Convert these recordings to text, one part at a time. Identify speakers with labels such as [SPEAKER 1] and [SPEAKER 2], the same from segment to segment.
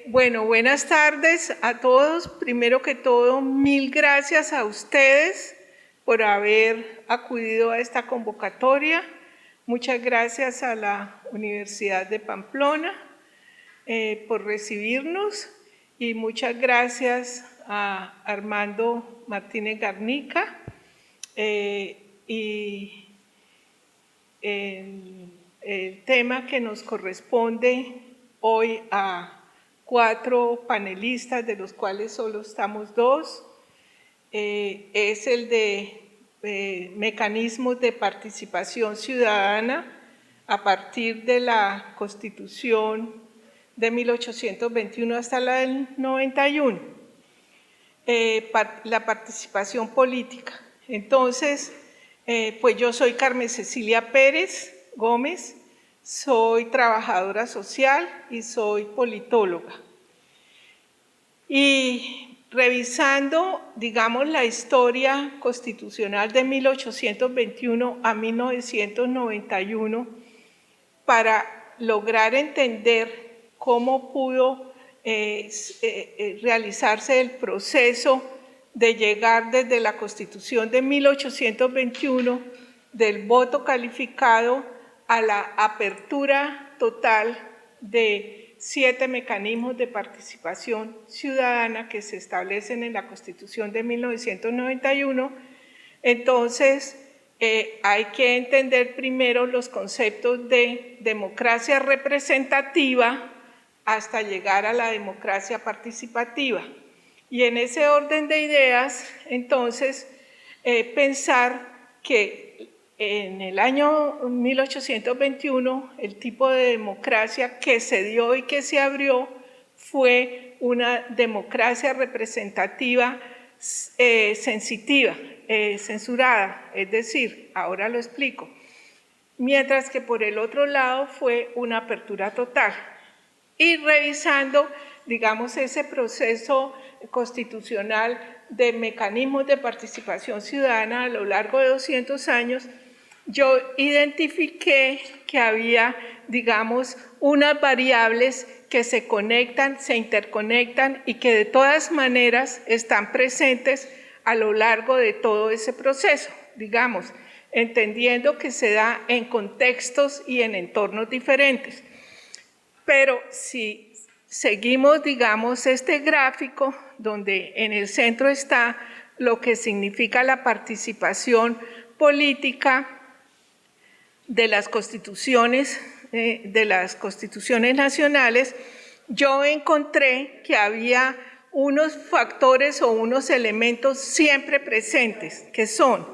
[SPEAKER 1] Bueno, buenas tardes a todos. Primero que todo, mil gracias a ustedes por haber acudido a esta convocatoria. Muchas gracias a la Universidad de Pamplona por recibirnos y muchas gracias a Armando Martínez Garnica y el tema que nos corresponde hoy a 4 panelistas, de los cuales solo estamos 2, es el de mecanismos de participación ciudadana a partir de la Constitución de 1821 hasta la del 91, la participación política. Entonces, pues yo soy Carmen Cecilia Pérez Gómez, soy trabajadora social y soy politóloga. Y revisando, digamos, la historia constitucional de 1821 a 1991, para lograr entender cómo pudo realizarse el proceso de llegar desde la Constitución de 1821 del voto calificado a la apertura total de 7 mecanismos de participación ciudadana que se establecen en la Constitución de 1991. Entonces, hay que entender primero los conceptos de democracia representativa hasta llegar a la democracia participativa. Y en ese orden de ideas, entonces, pensar que en el año 1821, el tipo de democracia que se dio y que se abrió fue una democracia representativa sensitiva, censurada, es decir, ahora lo explico, mientras que por el otro lado fue una apertura total. Y revisando, digamos, ese proceso constitucional de mecanismos de participación ciudadana a lo largo de 200 años, yo identifiqué que había, digamos, unas variables que se conectan, se interconectan y que de todas maneras están presentes a lo largo de todo ese proceso, digamos, entendiendo que se da en contextos y en entornos diferentes. Pero si seguimos, digamos, este gráfico, donde en el centro está lo que significa la participación política de las constituciones nacionales, yo encontré que había unos factores o unos elementos siempre presentes, que son,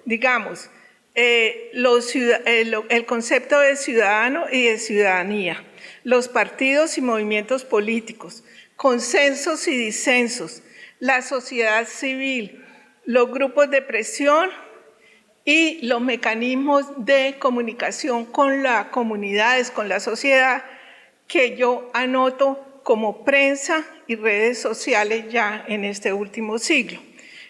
[SPEAKER 1] digamos, el concepto de ciudadano y de ciudadanía, los partidos y movimientos políticos, consensos y disensos, la sociedad civil, los grupos de presión y los mecanismos de comunicación con las comunidades, con la sociedad, que yo anoto como prensa y redes sociales ya en este último siglo.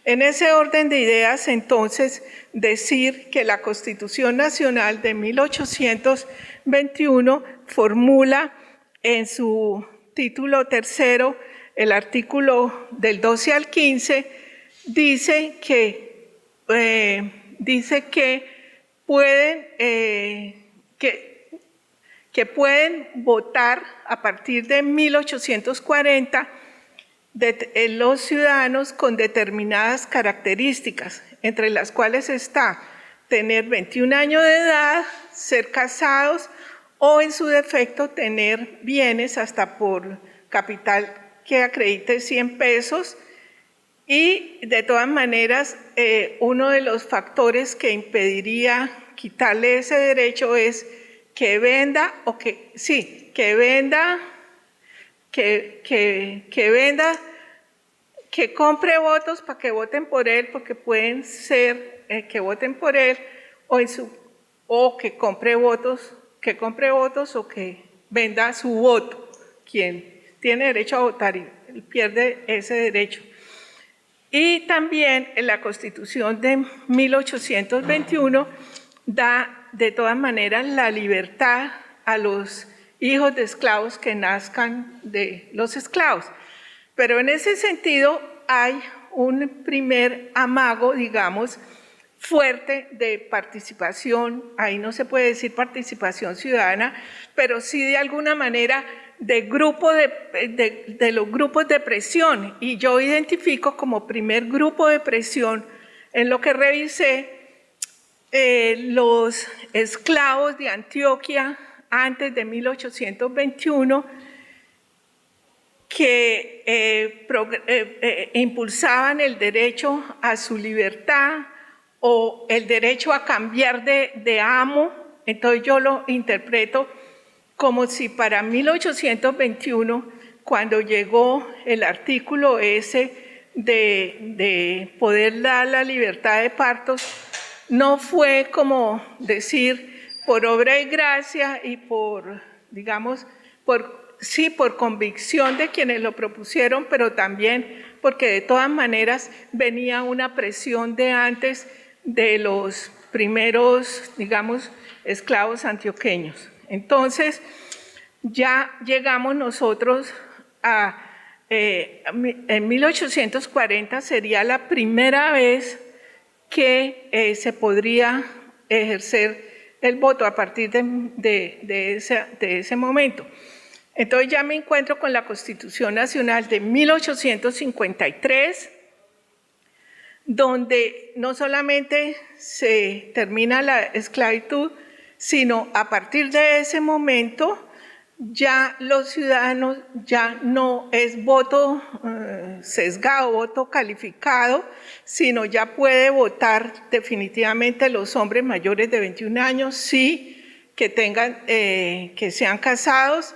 [SPEAKER 1] En ese orden de ideas, entonces, decir que la Constitución Nacional de 1821 formula en su título tercero, el artículo del 12 al 15, dice que pueden votar a partir de 1840 los ciudadanos con determinadas características, entre las cuales está tener 21 años de edad, ser casados o, en su defecto, tener bienes hasta por capital que acredite 100 pesos. Y, de todas maneras, uno de los factores que impediría quitarle ese derecho es que venda o que compre votos para que voten por él, porque pueden ser que voten por él, o que compre votos o que venda su voto. Quien tiene derecho a votar y pierde ese derecho. Y también en la Constitución de 1821 da de todas maneras la libertad a los hijos de esclavos que nazcan de los esclavos. Pero en ese sentido hay un primer amago, digamos, fuerte de participación, ahí no se puede decir participación ciudadana, pero sí de alguna manera de los grupos de presión, y yo identifico como primer grupo de presión, en lo que revisé, los esclavos de Antioquia antes de 1821, que impulsaban el derecho a su libertad o el derecho a cambiar de amo. Entonces yo lo interpreto como si para 1821, cuando llegó el artículo ese de poder dar la libertad de partos, no fue como decir por obra y gracia y por, digamos, sí, por convicción de quienes lo propusieron, pero también porque de todas maneras venía una presión de antes de los primeros, digamos, esclavos antioqueños. Entonces, ya llegamos nosotros en 1840 sería la primera vez que se podría ejercer el voto a partir de ese momento. Entonces ya me encuentro con la Constitución Nacional de 1853, donde no solamente se termina la esclavitud, sino a partir de ese momento ya los ciudadanos ya no es voto sesgado, voto calificado, sino ya puede votar definitivamente los hombres mayores de 21 años, sí, que que sean casados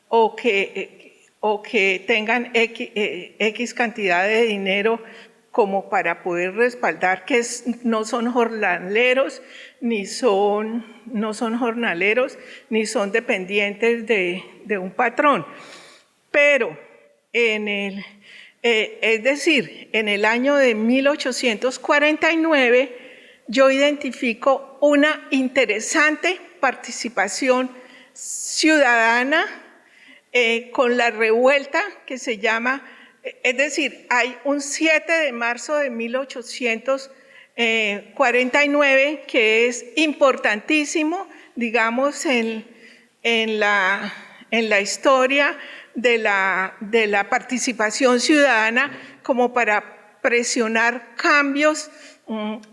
[SPEAKER 1] o que tengan X cantidad de dinero como para poder respaldar que no son jornaleros, ni son dependientes de un patrón. Pero es decir, en el año de 1849 yo identifico una interesante participación ciudadana con la revuelta que se llama, es decir, hay un 7 de marzo de 1849 que es importantísimo, digamos, en la historia de la participación ciudadana como para presionar cambios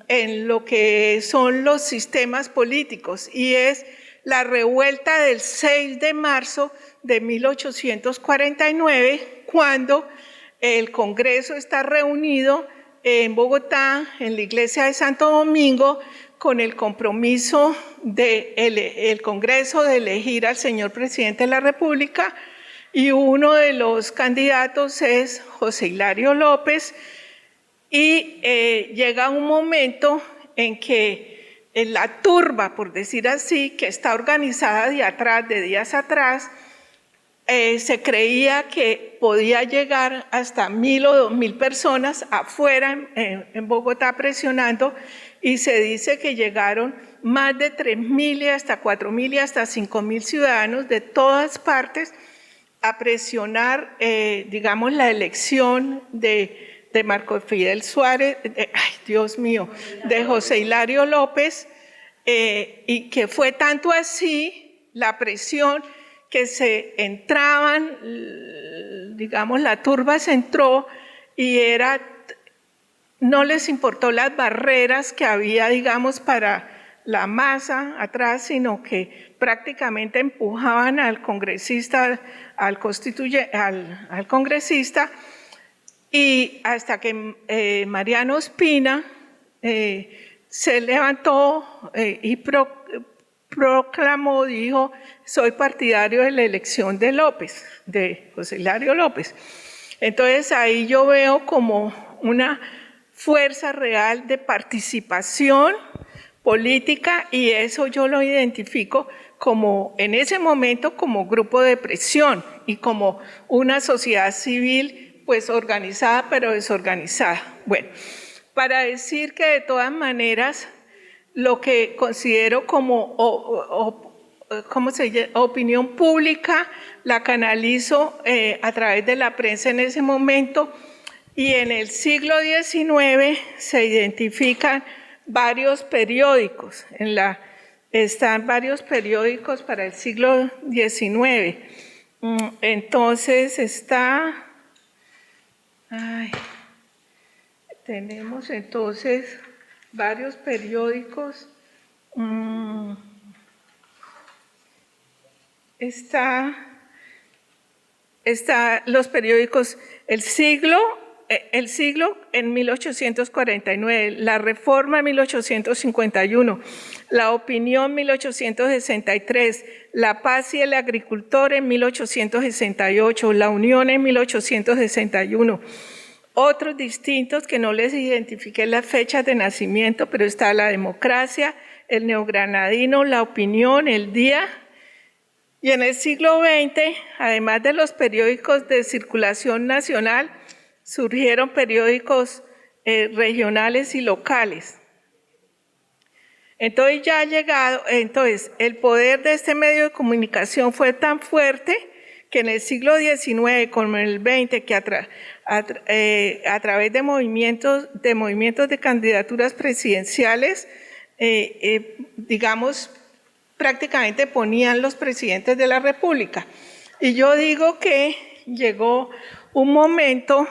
[SPEAKER 1] en lo que son los sistemas políticos, y es la revuelta del 6 de marzo de 1849, cuando el Congreso está reunido en Bogotá, en la iglesia de Santo Domingo, con el compromiso del Congreso de elegir al señor presidente de la República, y uno de los candidatos es José Hilario López, y llega un momento en que la turba, por decir así, que está organizada de días atrás, se creía que podía llegar hasta 1.000 o 2.000 personas afuera en Bogotá presionando, y se dice que llegaron más de 3.000 y hasta 4.000 y hasta 5.000 ciudadanos de todas partes a presionar, digamos, la elección de Marco Fidel Suárez, Dios mío, de José Hilario López, y que fue tanto así la presión que se entraban, digamos, la turba se entró y no les importó las barreras que había, digamos, para la masa atrás, sino que prácticamente empujaban al congresista, al congresista, y hasta que Mariano Ospina se levantó y proclamó, dijo: soy partidario de la elección de López, de José Hilario López. Entonces ahí yo veo como una fuerza real de participación política, y eso yo lo identifico como, en ese momento, como grupo de presión y como una sociedad civil pues organizada pero desorganizada. Bueno, para decir que de todas maneras lo que considero como ¿cómo se llama? Opinión pública, la canalizo a través de la prensa en ese momento, y en el siglo XIX se identifican varios periódicos, están varios periódicos para el siglo XIX. Entonces tenemos entonces varios periódicos. Está los periódicos El Siglo en 1849, La Reforma en 1851, La Opinión en 1863, La Paz y el Agricultor en 1868, La Unión en 1861. Otros distintos que no les identifiqué las fechas de nacimiento, pero está La Democracia, El Neogranadino, La Opinión, El Día. Y en el siglo XX, además de los periódicos de circulación nacional, surgieron periódicos regionales y locales. Entonces ya ha llegado, el poder de este medio de comunicación fue tan fuerte que en el siglo XIX como en el XX, que a través de movimientos de candidaturas presidenciales, digamos, prácticamente ponían los presidentes de la República. Y yo digo que llegó un momento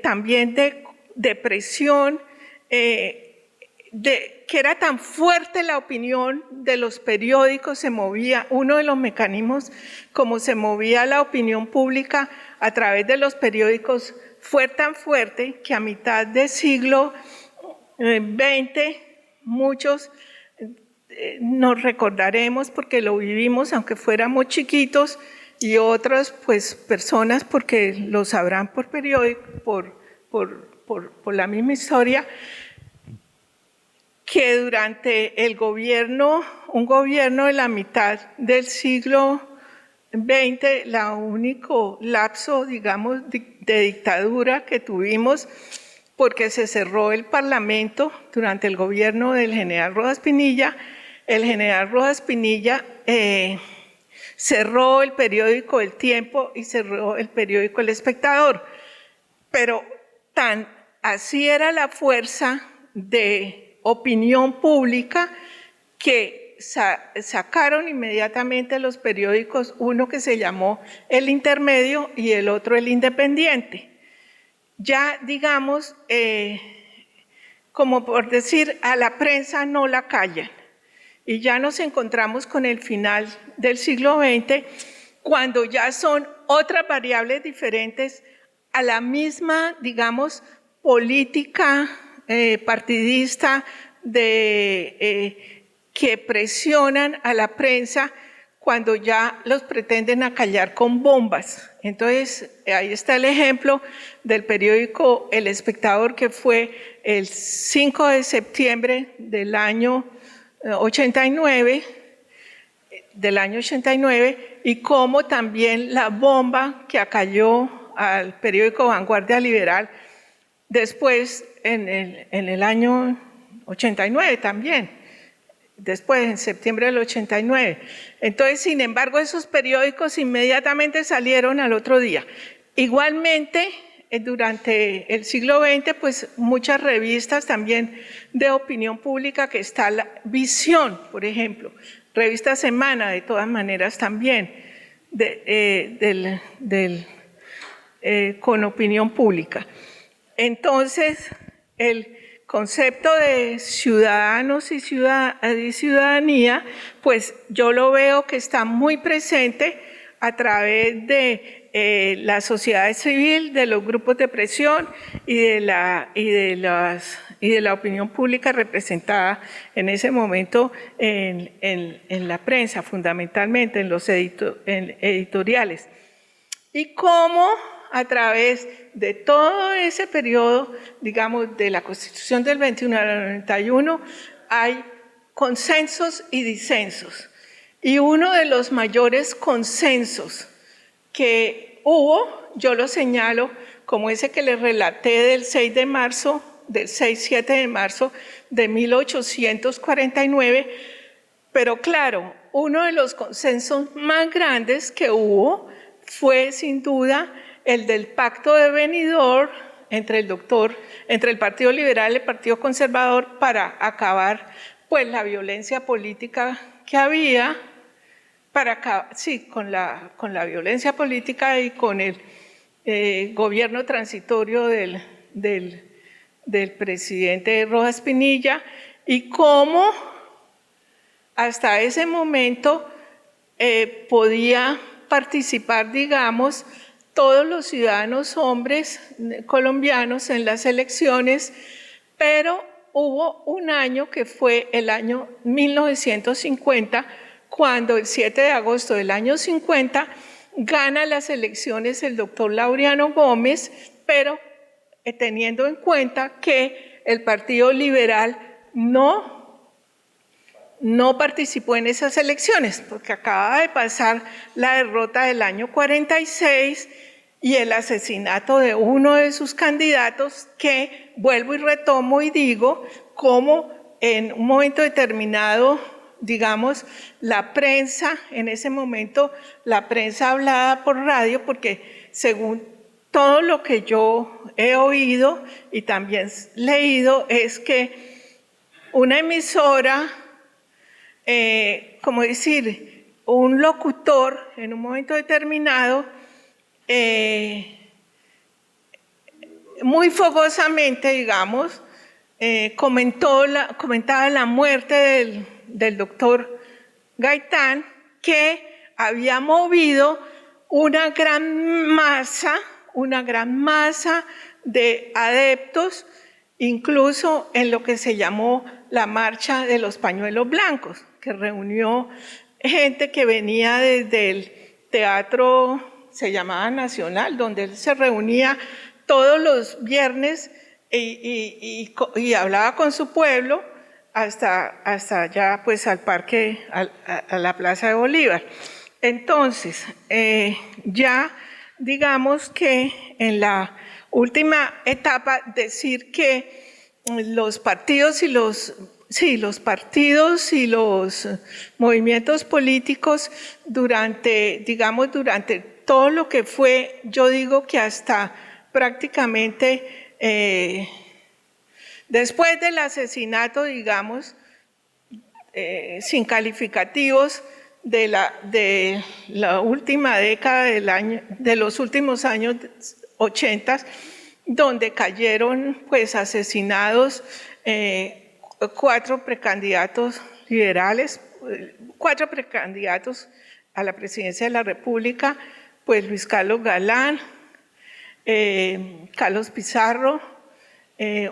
[SPEAKER 1] también de presión, que era tan fuerte la opinión de los periódicos, se movía, uno de los mecanismos como se movía la opinión pública a través de los periódicos fue tan fuerte que a mitad del siglo XX muchos nos recordaremos porque lo vivimos, aunque fuéramos chiquitos, y otras pues personas porque lo sabrán por periódico, por la misma historia, que durante un gobierno de la mitad del siglo XX, el único lapso, digamos, de dictadura que tuvimos, porque se cerró el Parlamento durante el gobierno del general Rojas Pinilla. El general Rojas Pinilla cerró el periódico El Tiempo y cerró el periódico El Espectador. Pero así era la fuerza de opinión pública que sacaron inmediatamente los periódicos, uno que se llamó El Intermedio y el otro El Independiente. Ya, digamos, como por decir, a la prensa no la callan. Y ya nos encontramos con el final del siglo XX, cuando ya son otras variables diferentes a la misma, digamos, política partidista que presionan a la prensa cuando ya los pretenden acallar con bombas. Entonces, ahí está el ejemplo del periódico El Espectador, que fue el 5 de septiembre del año 89, y cómo también la bomba que acalló al periódico Vanguardia Liberal después en el año 89 también, después en septiembre del 89. Entonces, sin embargo, esos periódicos inmediatamente salieron al otro día. Igualmente, durante el siglo XX, pues muchas revistas también de opinión pública, que está la Visión, por ejemplo, Revista Semana, de todas maneras también, con opinión pública. Entonces, el concepto de ciudadanos y ciudadanía, pues yo lo veo que está muy presente a través de la sociedad civil, de los grupos de presión y de la opinión pública representada en ese momento en la prensa, fundamentalmente en los editoriales. Y cómo a través de todo ese periodo, digamos, de la Constitución del 21 al 91, hay consensos y disensos. Y uno de los mayores consensos que hubo, yo lo señalo como ese que les relaté del 6 de marzo, del 6-7 de marzo de 1849, Pero claro, uno de los consensos más grandes que hubo fue sin duda el del pacto de Benidorm entre el Partido Liberal y el Partido Conservador para acabar pues la violencia política que había, con la violencia política y con el gobierno transitorio del presidente Rojas Pinilla, y cómo hasta ese momento podía participar, digamos, todos los ciudadanos hombres colombianos en las elecciones, pero hubo un año que fue el año 1950, cuando el 7 de agosto del año 50 gana las elecciones el doctor Laureano Gómez, pero teniendo en cuenta que el Partido Liberal no participó en esas elecciones, porque acaba de pasar la derrota del año 46 y el asesinato de uno de sus candidatos, que vuelvo y retomo y digo, como en un momento determinado, digamos, la prensa, en ese momento la prensa hablada por radio, porque según todo lo que yo he oído y también leído, es que una emisora, como decir, un locutor en un momento determinado, muy fogosamente, digamos, comentaba la muerte del doctor Gaitán, que había movido una gran masa de adeptos, incluso en lo que se llamó la Marcha de los Pañuelos Blancos, que reunió gente que venía desde el Teatro, se llamaba Nacional, donde él se reunía todos los viernes y hablaba con su pueblo hasta allá, pues al parque, a la Plaza de Bolívar. Entonces, ya digamos que en la última etapa decir que los partidos y los movimientos políticos durante todo lo que fue, yo digo que hasta prácticamente después del asesinato, digamos, sin calificativos, de la última década de los últimos años 80, donde cayeron pues asesinados 4 precandidatos liberales, 4 precandidatos a la presidencia de la República, pues Luis Carlos Galán, Carlos Pizarro,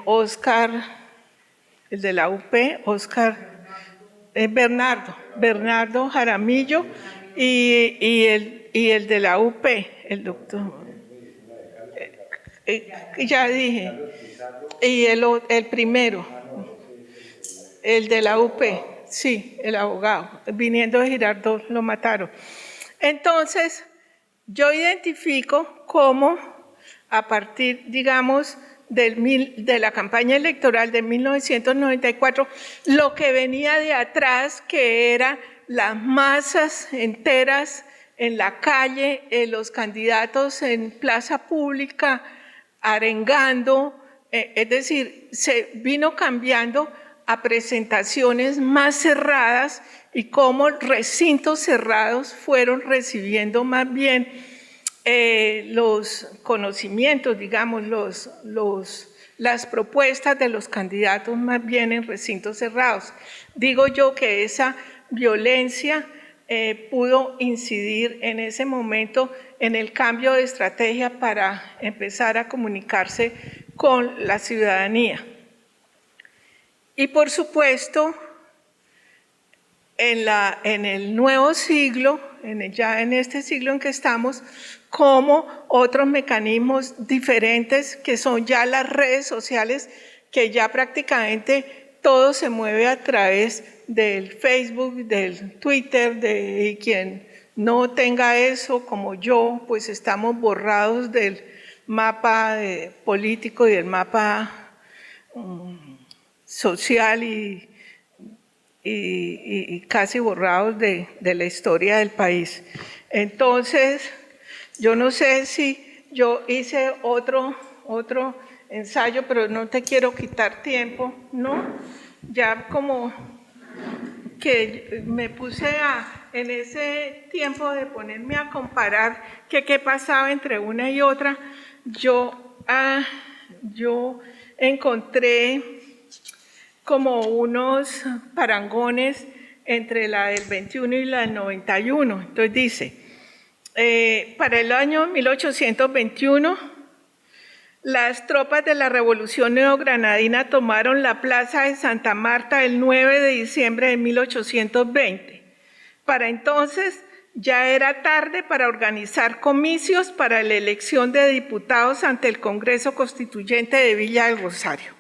[SPEAKER 1] Oscar, el de la UP, Bernardo Jaramillo y el de la UP, el doctor, ya dije, y el primero, el de la UP, sí, el abogado, viniendo de Girardot lo mataron. Entonces, yo identifico cómo a partir, digamos, de la campaña electoral de 1994, lo que venía de atrás, que eran las masas enteras en la calle, los candidatos en plaza pública, arengando, es decir, se vino cambiando a presentaciones más cerradas y cómo recintos cerrados fueron recibiendo más bien los conocimientos, digamos, las propuestas de los candidatos más bien en recintos cerrados. Digo yo que esa violencia pudo incidir en ese momento en el cambio de estrategia para empezar a comunicarse con la ciudadanía. Y por supuesto, en el nuevo siglo, ya en este siglo en que estamos, como otros mecanismos diferentes que son ya las redes sociales, que ya prácticamente todo se mueve a través del Facebook, del Twitter, y quien no tenga eso como yo, pues estamos borrados del mapa político y del mapa social y y casi borrados de la historia del país. Entonces, yo no sé si yo hice otro ensayo, pero no te quiero quitar tiempo, ¿no? Ya como que me puse en ese tiempo de ponerme a comparar qué pasaba entre una y otra, yo encontré como unos parangones entre la del 21 y la del 91. Entonces dice, para el año 1821, las tropas de la Revolución Neogranadina tomaron la plaza de Santa Marta el 9 de diciembre de 1820. Para entonces ya era tarde para organizar comicios para la elección de diputados ante el Congreso Constituyente de Villa del Rosario.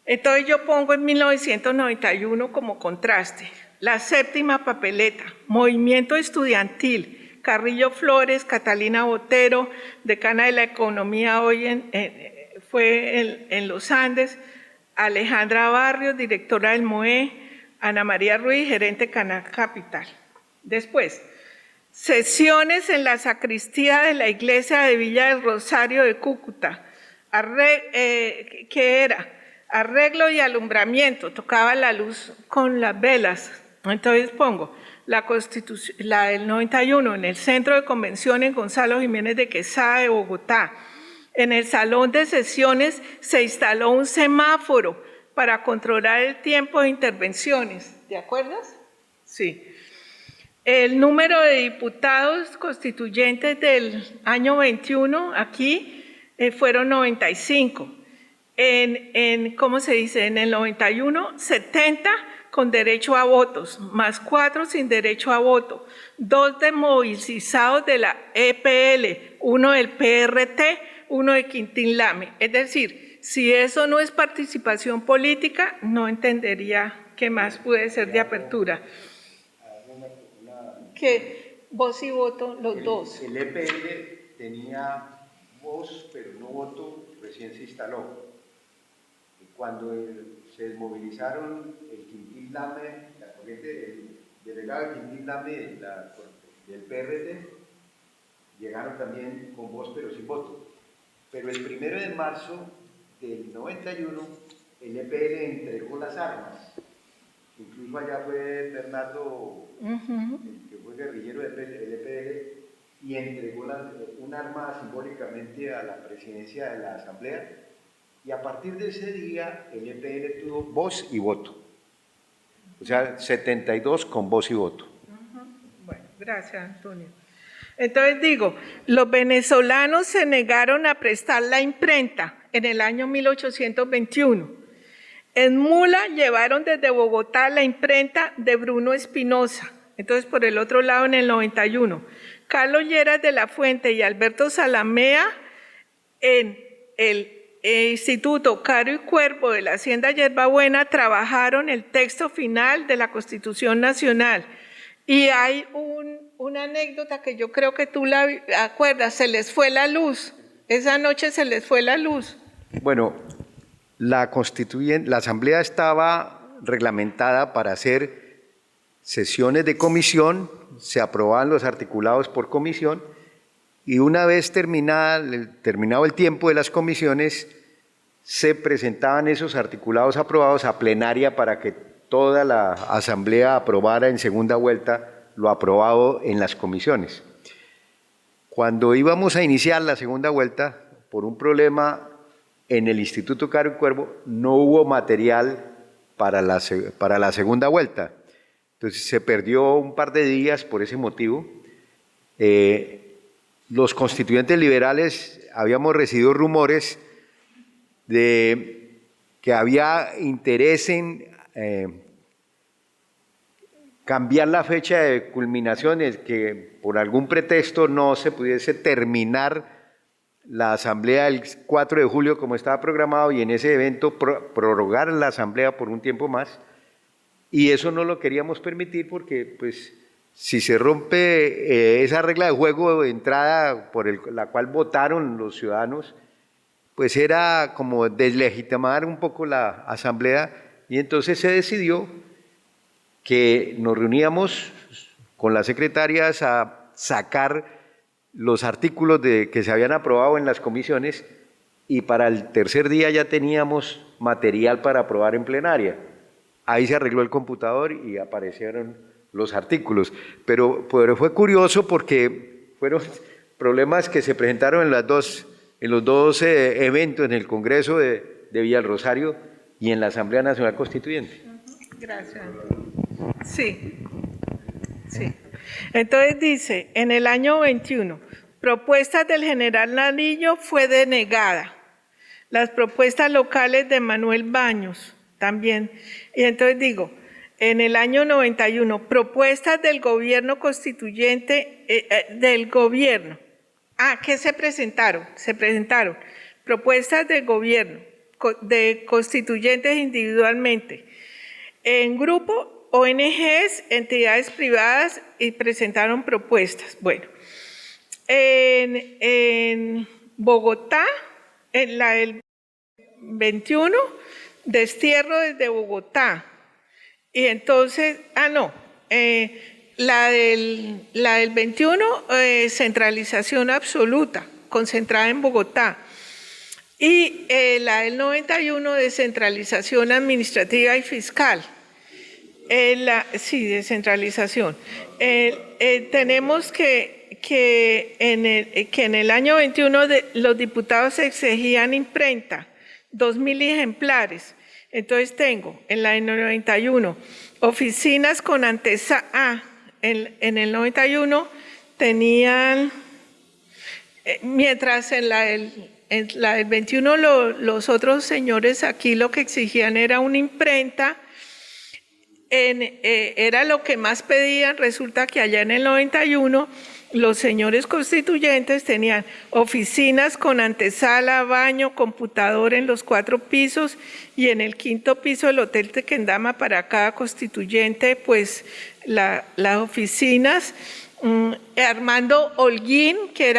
[SPEAKER 1] Entonces yo pongo en 1991 como contraste la séptima papeleta, movimiento estudiantil, Carrillo Flores, Catalina Botero, decana de la economía hoy fue en los Andes, Alejandra Barrios, directora del MOE, Ana María Ruiz, gerente Canal Capital. Después, sesiones en la sacristía de la iglesia de Villa del Rosario de Cúcuta, ¿qué era? Arreglo y alumbramiento, tocaba la luz con las velas. Entonces pongo la del 91 en el Centro de Convenciones Gonzalo Jiménez de Quesada de Bogotá. En el salón de sesiones se instaló un semáforo para controlar el tiempo de intervenciones. ¿Te acuerdas? Sí. El número de diputados constituyentes del año 21 aquí fueron 95. ¿Cómo se dice? En el 91, 70 con derecho a votos, más 4 sin derecho a voto, 2 desmovilizados de la EPL, 1 del PRT, 1 de Quintín Lame. Es decir, si eso no es participación política, no entendería qué más puede ser de apertura. Que voz y voto, los dos.
[SPEAKER 2] El EPL tenía voz, pero no voto, recién se instaló. Cuando se desmovilizaron el Quintín Lame, la corriente, el delegado de Quintín Lame del PRT, llegaron también con voz pero sin voto. Pero el 1 de marzo del 91, el EPL entregó las armas. Incluso allá fue Bernardo, que fue guerrillero del EPL, y entregó un arma simbólicamente a la presidencia de la Asamblea. Y a partir de ese día, el EPL tuvo voz y voto. O sea, 72 con voz y voto.
[SPEAKER 1] Bueno, gracias, Antonio. Entonces digo, los venezolanos se negaron a prestar la imprenta en el año 1821. En mula llevaron desde Bogotá la imprenta de Bruno Espinosa. Entonces, por el otro lado, en el 91, Carlos Lleras de la Fuente y Alberto Salamea en el Instituto Caro y Cuervo de la Hacienda Yerbabuena trabajaron el texto final de la Constitución Nacional. Y hay una anécdota que yo creo que tú la acuerdas, se les fue la luz. Esa noche se les fue la luz.
[SPEAKER 2] Bueno, la Asamblea estaba reglamentada para hacer sesiones de comisión, se aprobaban los articulados por comisión, y una vez terminado el tiempo de las comisiones, se presentaban esos articulados aprobados a plenaria para que toda la Asamblea aprobara en segunda vuelta lo aprobado en las comisiones. Cuando íbamos a iniciar la segunda vuelta, por un problema en el Instituto Caro y Cuervo, no hubo material para la segunda vuelta. Entonces se perdió un par de días por ese motivo. Los constituyentes liberales habíamos recibido rumores de que había interés en cambiar la fecha de culminaciones, que por algún pretexto no se pudiese terminar la asamblea el 4 de julio como estaba programado, y en ese evento prorrogar la asamblea por un tiempo más, y eso no lo queríamos permitir porque pues si se rompe esa regla de juego de entrada por la cual votaron los ciudadanos, pues era como deslegitimar un poco la asamblea, y entonces se decidió que nos reuníamos con las secretarias a sacar los artículos que se habían aprobado en las comisiones y para el tercer día ya teníamos material para aprobar en plenaria. Ahí se arregló el computador y aparecieron los artículos. Pero fue curioso porque fueron problemas que se presentaron en los dos eventos, en el Congreso de Villarrosario y en la Asamblea Nacional Constituyente.
[SPEAKER 1] Gracias. Sí. Entonces dice, en el año 21, propuestas del general Nariño fue denegada. Las propuestas locales de Manuel Baños también. Y entonces digo, en el año 91, propuestas del gobierno constituyente, del gobierno. ¿Qué se presentaron? Se presentaron propuestas del gobierno, de constituyentes individualmente, en grupo, ONGs, entidades privadas y presentaron propuestas. Bueno, en Bogotá, en la del 21, destierro desde Bogotá. Y entonces, la del 21, centralización absoluta, concentrada en Bogotá. Y la del 91, descentralización administrativa y fiscal. Sí, descentralización. Tenemos que en el año 21 los diputados exigían imprenta, 2.000 ejemplares. Entonces tengo en la del 91 oficinas con antesala. En el 91 tenían, mientras en la del 21 los otros señores aquí lo que exigían era una imprenta. Era lo que más pedían. Resulta que allá en el 91 los señores constituyentes tenían oficinas con antesala, baño, computador en los 4 pisos y en el 5º piso del Hotel Tequendama para cada constituyente, pues las oficinas. Armando Holguín, que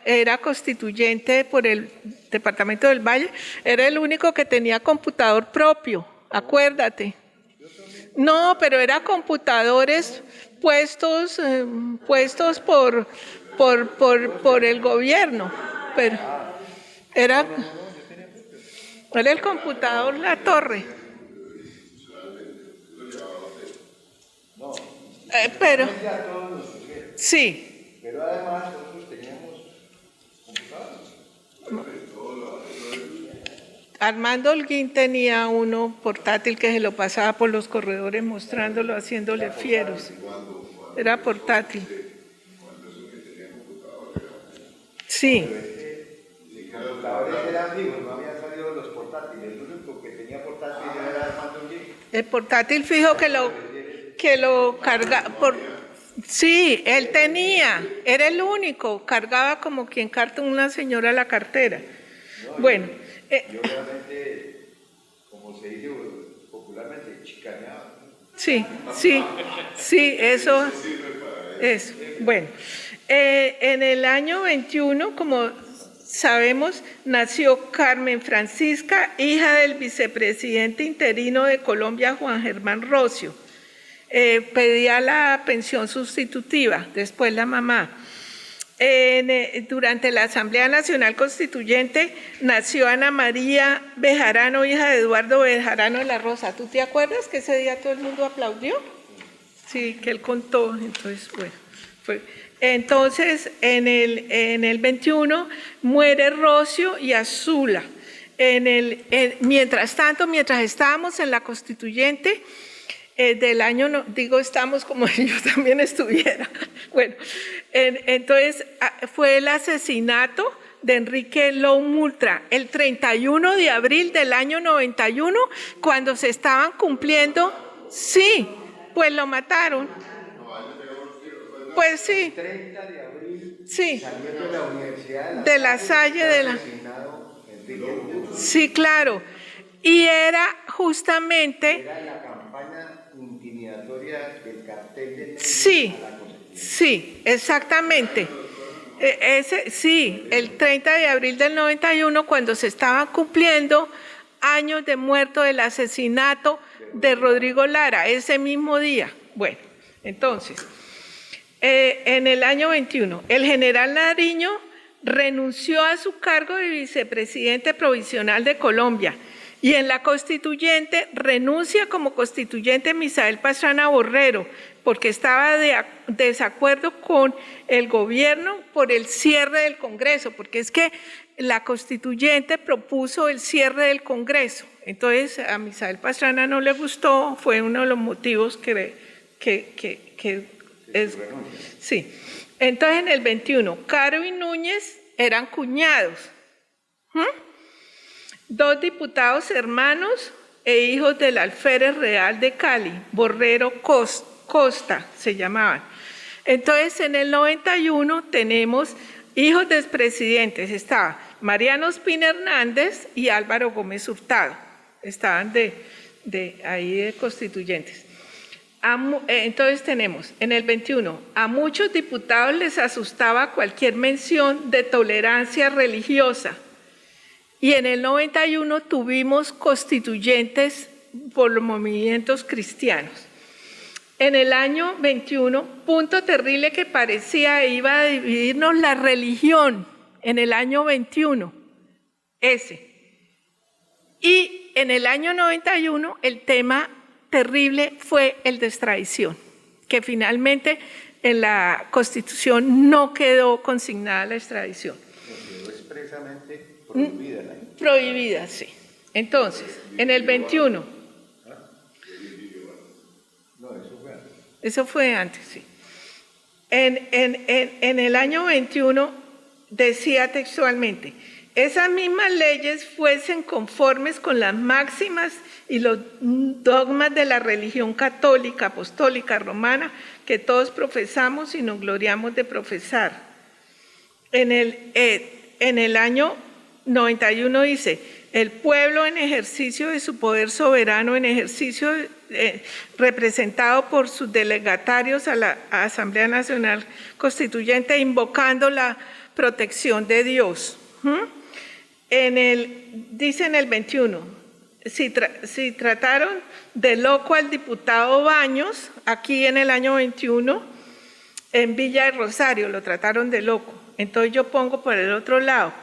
[SPEAKER 1] era constituyente por el Departamento del Valle, era el único que tenía computador propio, acuérdate. No, pero eran computadores puestos por el gobierno, pero era el computador La Torre. Pero sí.
[SPEAKER 2] Pero además nosotros teníamos computadores.
[SPEAKER 1] Armando Holguín tenía uno portátil que se lo pasaba por los corredores mostrándolo, haciéndole fieros. Era portátil. Sí.
[SPEAKER 2] Los computadores eran vivos, no habían salido los portátiles. El único que tenía portátil era Armando Holguín.
[SPEAKER 1] El portátil fijo que lo carga por. Sí, él tenía, era el único, cargaba como quien carta una señora la cartera.
[SPEAKER 2] Bueno. Yo realmente, como se dice popularmente, chicaneaba. Sí,
[SPEAKER 1] eso. Bueno, en el año 21, como sabemos, nació Carmen Francisca, hija del vicepresidente interino de Colombia, Juan Germán Rocio. Pedía la pensión sustitutiva, después la mamá. Durante la Asamblea Nacional Constituyente nació Ana María Bejarano, hija de Eduardo Bejarano de la Rosa. ¿Tú te acuerdas que ese día todo el mundo aplaudió? Sí, que él contó. Entonces, bueno, Entonces, en el 21 muere Rocio y Azula. Mientras tanto, mientras estábamos en la Constituyente, del año, no, digo estamos como si yo también estuviera. Bueno, entonces fue el asesinato de Enrique Loumultra el 31 de abril del año 91, cuando se estaban cumpliendo, sí, pues lo mataron. Pues sí.
[SPEAKER 2] 30 de abril,
[SPEAKER 1] sí.
[SPEAKER 2] Saliendo de la Universidad
[SPEAKER 1] de La Salle de la. Sí, claro. Y era justamente.
[SPEAKER 2] Era la campaña intimidatoria del cartel de.
[SPEAKER 1] Sí, exactamente. El 30 de abril del 91, cuando se estaban cumpliendo años de muerto del asesinato de Rodrigo Lara, ese mismo día. Bueno, entonces, en el año 21, el general Nariño renunció a su cargo de vicepresidente provisional de Colombia y en la constituyente renuncia como constituyente Misael Pastrana Borrero porque estaba de desacuerdo con el gobierno por el cierre del Congreso, porque es que la constituyente propuso el cierre del Congreso. Entonces a Misael Pastrana no le gustó, fue uno de los motivos que es, sí. Entonces en el 21, Caro y Núñez eran cuñados. Dos diputados hermanos e hijos del alférez real de Cali, Borrero Costa se llamaban. Entonces en el 91 tenemos hijos de expresidentes, estaba Mariano Ospina Hernández y Álvaro Gómez Hurtado, estaban ahí de constituyentes. Entonces tenemos en el 21, a muchos diputados les asustaba cualquier mención de tolerancia religiosa y en el 91 tuvimos constituyentes por los movimientos cristianos. En el año 21, punto terrible que parecía iba a dividirnos la religión en el año 21, ese. Y en el año 91 el tema terrible fue el de extradición, que finalmente en la Constitución no quedó consignada la extradición.
[SPEAKER 2] Quedó expresamente prohibida.
[SPEAKER 1] Prohibida, sí. Entonces, en el 21.
[SPEAKER 2] No, eso fue antes.
[SPEAKER 1] Eso fue antes, sí. En el año 21 decía textualmente, esas mismas leyes fuesen conformes con las máximas y los dogmas de la religión católica, apostólica, romana, que todos profesamos y nos gloriamos de profesar. En el año 91 dice, el pueblo en ejercicio de su poder soberano, en ejercicio representado por sus delegatarios a la Asamblea Nacional Constituyente, invocando la protección de Dios. Dice en el 21, si trataron de loco al diputado Baños, aquí en el año 21, en Villa de Rosario lo trataron de loco. Entonces yo pongo por el otro lado,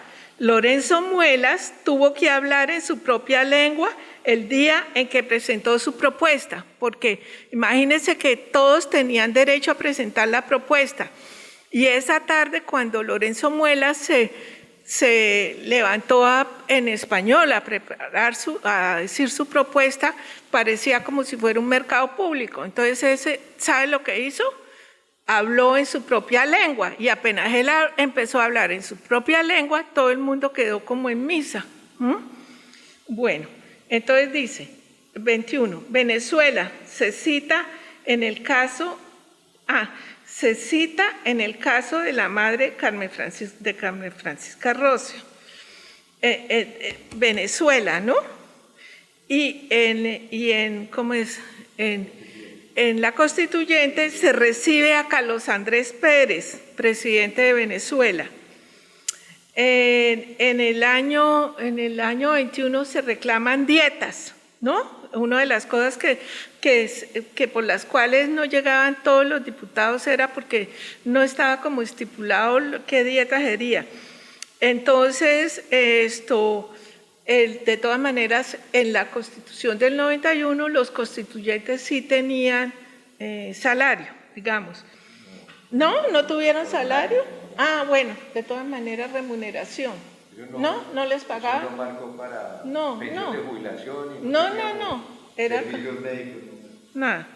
[SPEAKER 1] Lorenzo Muelas tuvo que hablar en su propia lengua el día en que presentó su propuesta, porque imagínense que todos tenían derecho a presentar la propuesta. Y esa tarde cuando Lorenzo Muelas se levantó en español a decir su propuesta, parecía como si fuera un mercado público. Entonces, ¿sabe lo que hizo? Habló en su propia lengua y apenas él empezó a hablar en su propia lengua, todo el mundo quedó como en misa. Bueno, entonces dice, 21, Venezuela se cita en el caso de la madre Carmen Francisca Rocio. Venezuela, ¿no? En la constituyente se recibe a Carlos Andrés Pérez, presidente de Venezuela. En el año 21 se reclaman dietas, ¿no? Una de las cosas que por las cuales no llegaban todos los diputados era porque no estaba como estipulado qué dieta sería. Entonces, de todas maneras, en la Constitución del 91, los constituyentes sí tenían salario, digamos. ¿No tuvieron salario? Ah, bueno, de todas maneras, remuneración. ¿No les pagaban?
[SPEAKER 2] No marcó para
[SPEAKER 1] no.
[SPEAKER 2] de jubilación.
[SPEAKER 1] No. Era
[SPEAKER 2] servicios médicos.
[SPEAKER 1] nada.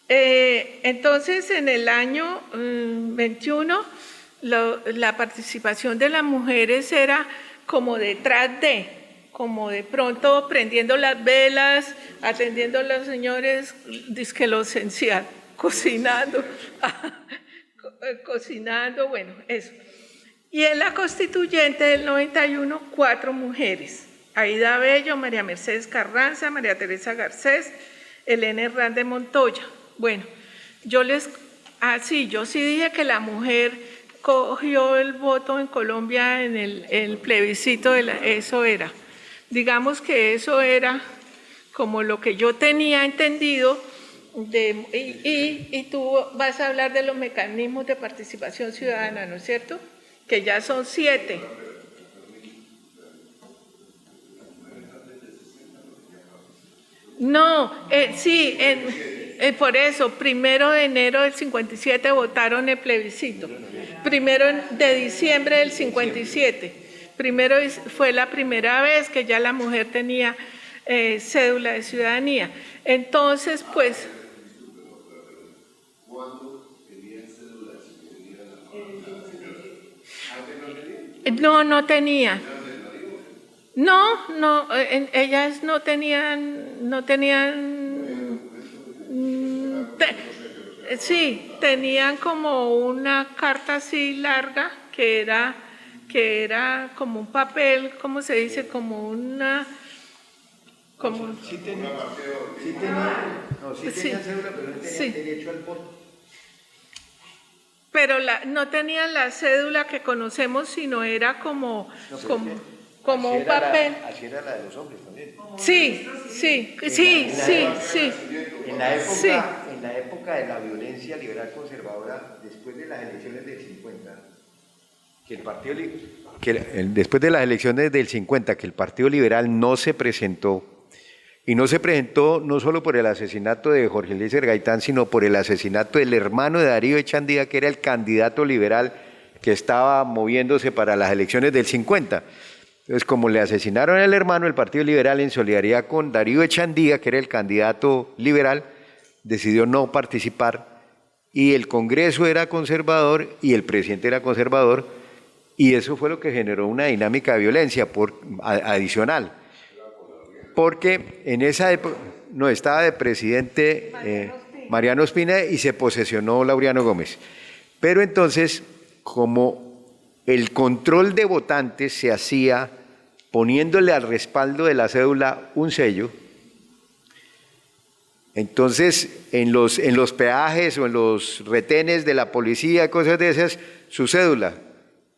[SPEAKER 1] Entonces, en el año 21, la participación de las mujeres era como detrás como de pronto prendiendo las velas, atendiendo a los señores, dizque lo esencial, cocinando, bueno, eso. Y en la constituyente del 91, 4 mujeres, Aida Bello, María Mercedes Carranza, María Teresa Garcés, Elena Hernández Montoya. Bueno, yo sí dije que la mujer cogió el voto en Colombia en el plebiscito, eso era. Digamos que eso era como lo que yo tenía entendido Y tú vas a hablar de los mecanismos de participación ciudadana, ¿no es cierto? Que ya son 7. No, sí, por eso, 1 de enero del 57 votaron el plebiscito. 1 de diciembre del 57. Fue la primera vez que ya la mujer tenía cédula de ciudadanía. Entonces, pues... No tenía. No, ellas no tenían, sí, tenían como una carta así larga que era como un papel, ¿cómo se dice? Como una... Como...
[SPEAKER 2] Sí tenía cédula, pero no tenía derecho al voto.
[SPEAKER 1] Pero no tenían la cédula que conocemos, sino era como un papel.
[SPEAKER 2] Así era la de los hombres también.
[SPEAKER 1] Sí.
[SPEAKER 2] En la época de la violencia liberal conservadora, después de las elecciones del 50, después de las elecciones del 50, que el Partido Liberal no se presentó, y no se presentó no solo por el asesinato de Jorge Eliezer Gaitán, sino por el asesinato del hermano de Darío Echandía, que era el candidato liberal que estaba moviéndose para las elecciones del 50. Entonces, como le asesinaron al hermano, el Partido Liberal, en solidaridad con Darío Echandía, que era el candidato liberal, decidió no participar, y el Congreso era conservador y el presidente era conservador, y eso fue lo que generó una dinámica de violencia adicional. Porque en esa época no estaba de presidente Mariano Ospina y se posesionó Laureano Gómez. Pero entonces, como el control de votantes se hacía poniéndole al respaldo de la cédula un sello, entonces en los peajes o en los retenes de la policía, cosas de esas, su cédula,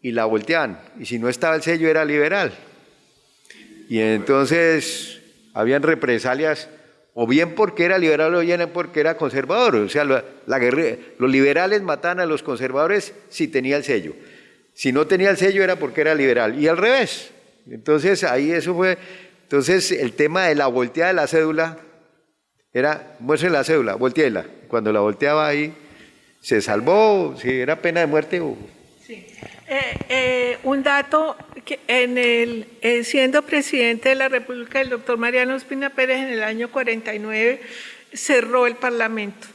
[SPEAKER 2] y la volteaban. Y si no estaba el sello era liberal. Y entonces... habían represalias, o bien porque era liberal o bien porque era conservador. O sea, los liberales mataban a los conservadores si tenía el sello. Si no tenía el sello era porque era liberal. Y al revés. Entonces, ahí eso fue. Entonces, el tema de la volteada de la cédula era, muestre la cédula, volteéla. Cuando la volteaba ahí, se salvó, si era pena de muerte o...
[SPEAKER 1] Sí. Un dato, que siendo presidente de la República, el doctor Mariano Ospina Pérez en el año 49 cerró el Parlamento.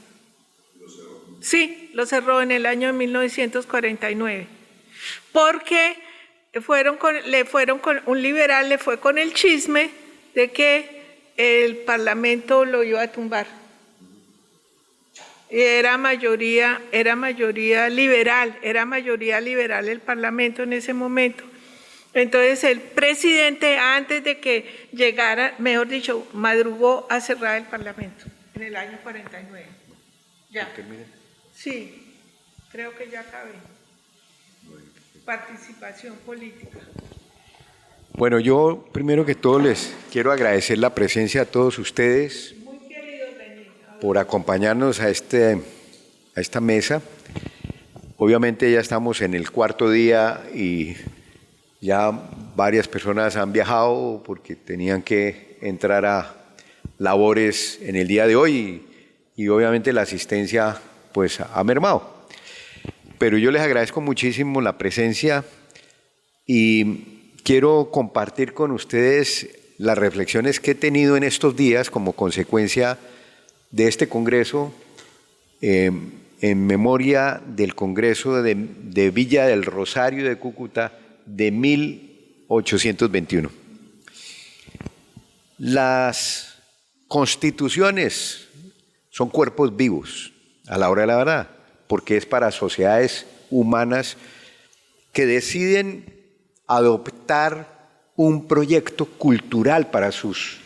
[SPEAKER 1] ¿Lo cerró? Sí, lo cerró en el año de 1949, porque un liberal le fue con el chisme de que el Parlamento lo iba a tumbar. Era mayoría liberal el Parlamento en ese momento. Entonces el presidente, antes de que llegara, mejor dicho, madrugó a cerrar el Parlamento en el año 49. Ya. Sí, creo que ya acabé. Participación política.
[SPEAKER 3] Bueno, yo primero que todo les quiero agradecer la presencia a todos ustedes por acompañarnos a esta mesa. Obviamente ya estamos en el 4.º día y ya varias personas han viajado porque tenían que entrar a labores en el día de hoy y obviamente la asistencia pues ha mermado. Pero yo les agradezco muchísimo la presencia y quiero compartir con ustedes las reflexiones que he tenido en estos días como consecuencia de este Congreso, en memoria del Congreso de Villa del Rosario de Cúcuta de 1821. Las constituciones son cuerpos vivos a la hora de la verdad, porque es para sociedades humanas que deciden adoptar un proyecto cultural para sus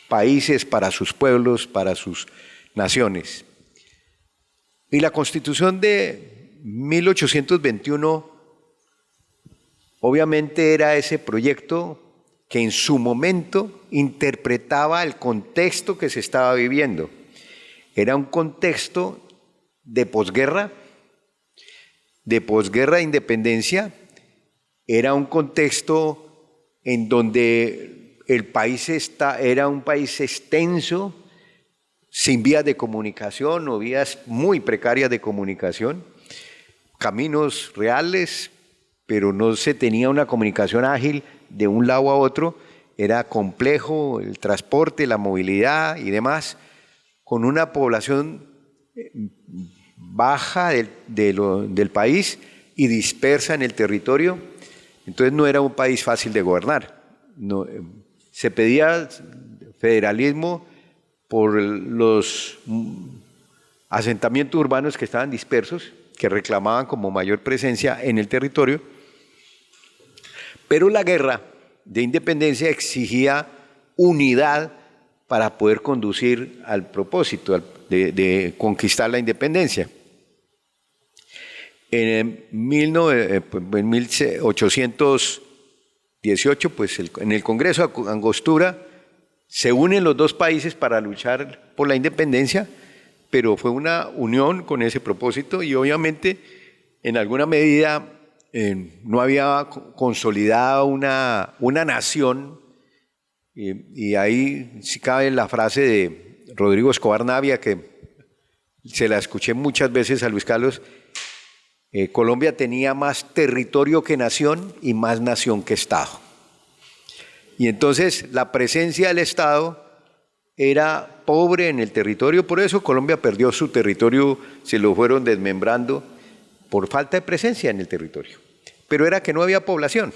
[SPEAKER 3] países, para sus pueblos, para sus naciones. Y la Constitución de 1821 obviamente era ese proyecto que en su momento interpretaba el contexto que se estaba viviendo. Era un contexto de posguerra de independencia, era un contexto en donde el país era un país extenso, sin vías de comunicación o vías muy precarias de comunicación, caminos reales, pero no se tenía una comunicación ágil de un lado a otro, era complejo el transporte, la movilidad y demás, con una población baja del país y dispersa en el territorio, entonces no era un país fácil de gobernar. No, se pedía federalismo por los asentamientos urbanos que estaban dispersos, que reclamaban como mayor presencia en el territorio, pero la guerra de independencia exigía unidad para poder conducir al propósito de conquistar la independencia. En 1818, pues en el Congreso de Angostura se unen los dos países para luchar por la independencia, pero fue una unión con ese propósito y obviamente en alguna medida no había consolidado una nación, y ahí sí cabe la frase de Rodrigo Escobar Navia, que se la escuché muchas veces a Luis Carlos: Colombia tenía más territorio que nación y más nación que Estado. Y entonces la presencia del Estado era pobre en el territorio, por eso Colombia perdió su territorio, se lo fueron desmembrando por falta de presencia en el territorio. Pero era que no había población,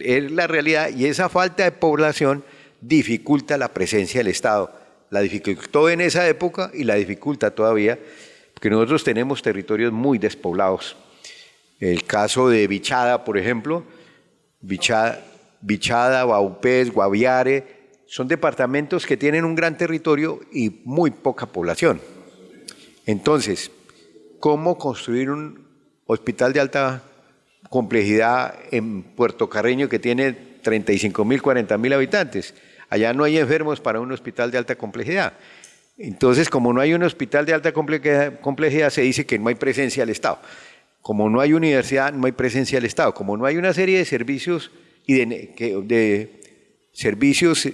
[SPEAKER 3] es la realidad, y esa falta de población dificulta la presencia del Estado. La dificultó en esa época y la dificulta todavía, porque nosotros tenemos territorios muy despoblados. El caso de Bichada, por ejemplo, Bichada, Vaupés, Guaviare, son departamentos que tienen un gran territorio y muy poca población. Entonces, ¿cómo construir un hospital de alta complejidad en Puerto Carreño, que tiene 35.000, 40.000 habitantes? Allá no hay enfermos para un hospital de alta complejidad. Entonces, como no hay un hospital de alta complejidad, se dice que no hay presencia del Estado. Como no hay universidad, no hay presencia del Estado. Como no hay una serie de servicios y de servicios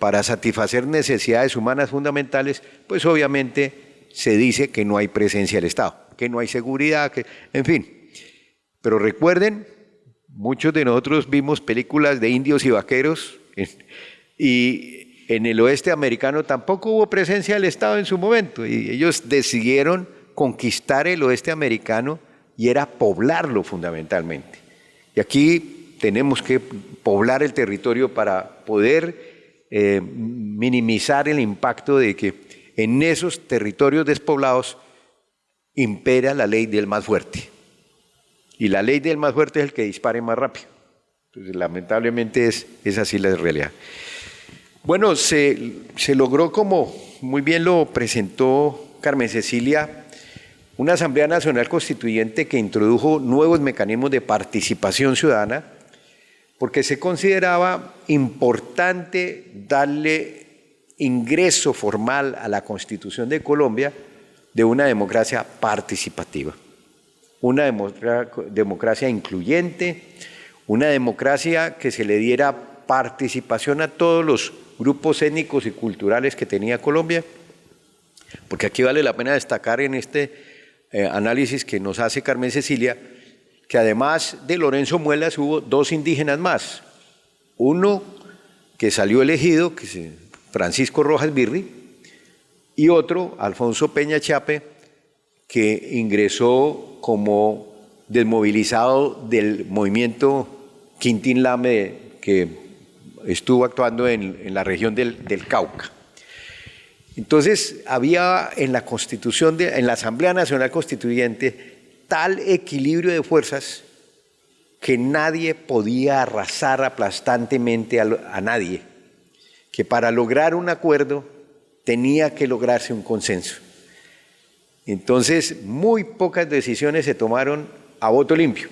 [SPEAKER 3] para satisfacer necesidades humanas fundamentales, pues obviamente se dice que no hay presencia del Estado, que no hay seguridad, en fin. Pero recuerden, muchos de nosotros vimos películas de indios y vaqueros, y en el oeste americano tampoco hubo presencia del Estado en su momento, y ellos decidieron conquistar el oeste americano y era poblarlo fundamentalmente. Y aquí tenemos que poblar el territorio para poder minimizar el impacto de que en esos territorios despoblados impera la ley del más fuerte. Y la ley del más fuerte es el que dispare más rápido. Entonces, lamentablemente es así la realidad. Bueno, se logró, como muy bien lo presentó Carmen Cecilia, una Asamblea Nacional Constituyente que introdujo nuevos mecanismos de participación ciudadana, porque se consideraba importante darle ingreso formal a la Constitución de Colombia de una democracia participativa, una democracia incluyente, una democracia que se le diera participación a todos los grupos étnicos y culturales que tenía Colombia, porque aquí vale la pena destacar en este análisis que nos hace Carmen Cecilia, que además de Lorenzo Muelas hubo dos indígenas más, uno que salió elegido, que es Francisco Rojas Birri, y otro, Alfonso Peña Chape, que ingresó como desmovilizado del movimiento Quintín Lame, que estuvo actuando en la región del Cauca. Entonces, había en la Constitución, en la Asamblea Nacional Constituyente, tal equilibrio de fuerzas que nadie podía arrasar aplastantemente a nadie, que para lograr un acuerdo tenía que lograrse un consenso. Entonces, muy pocas decisiones se tomaron a voto limpio.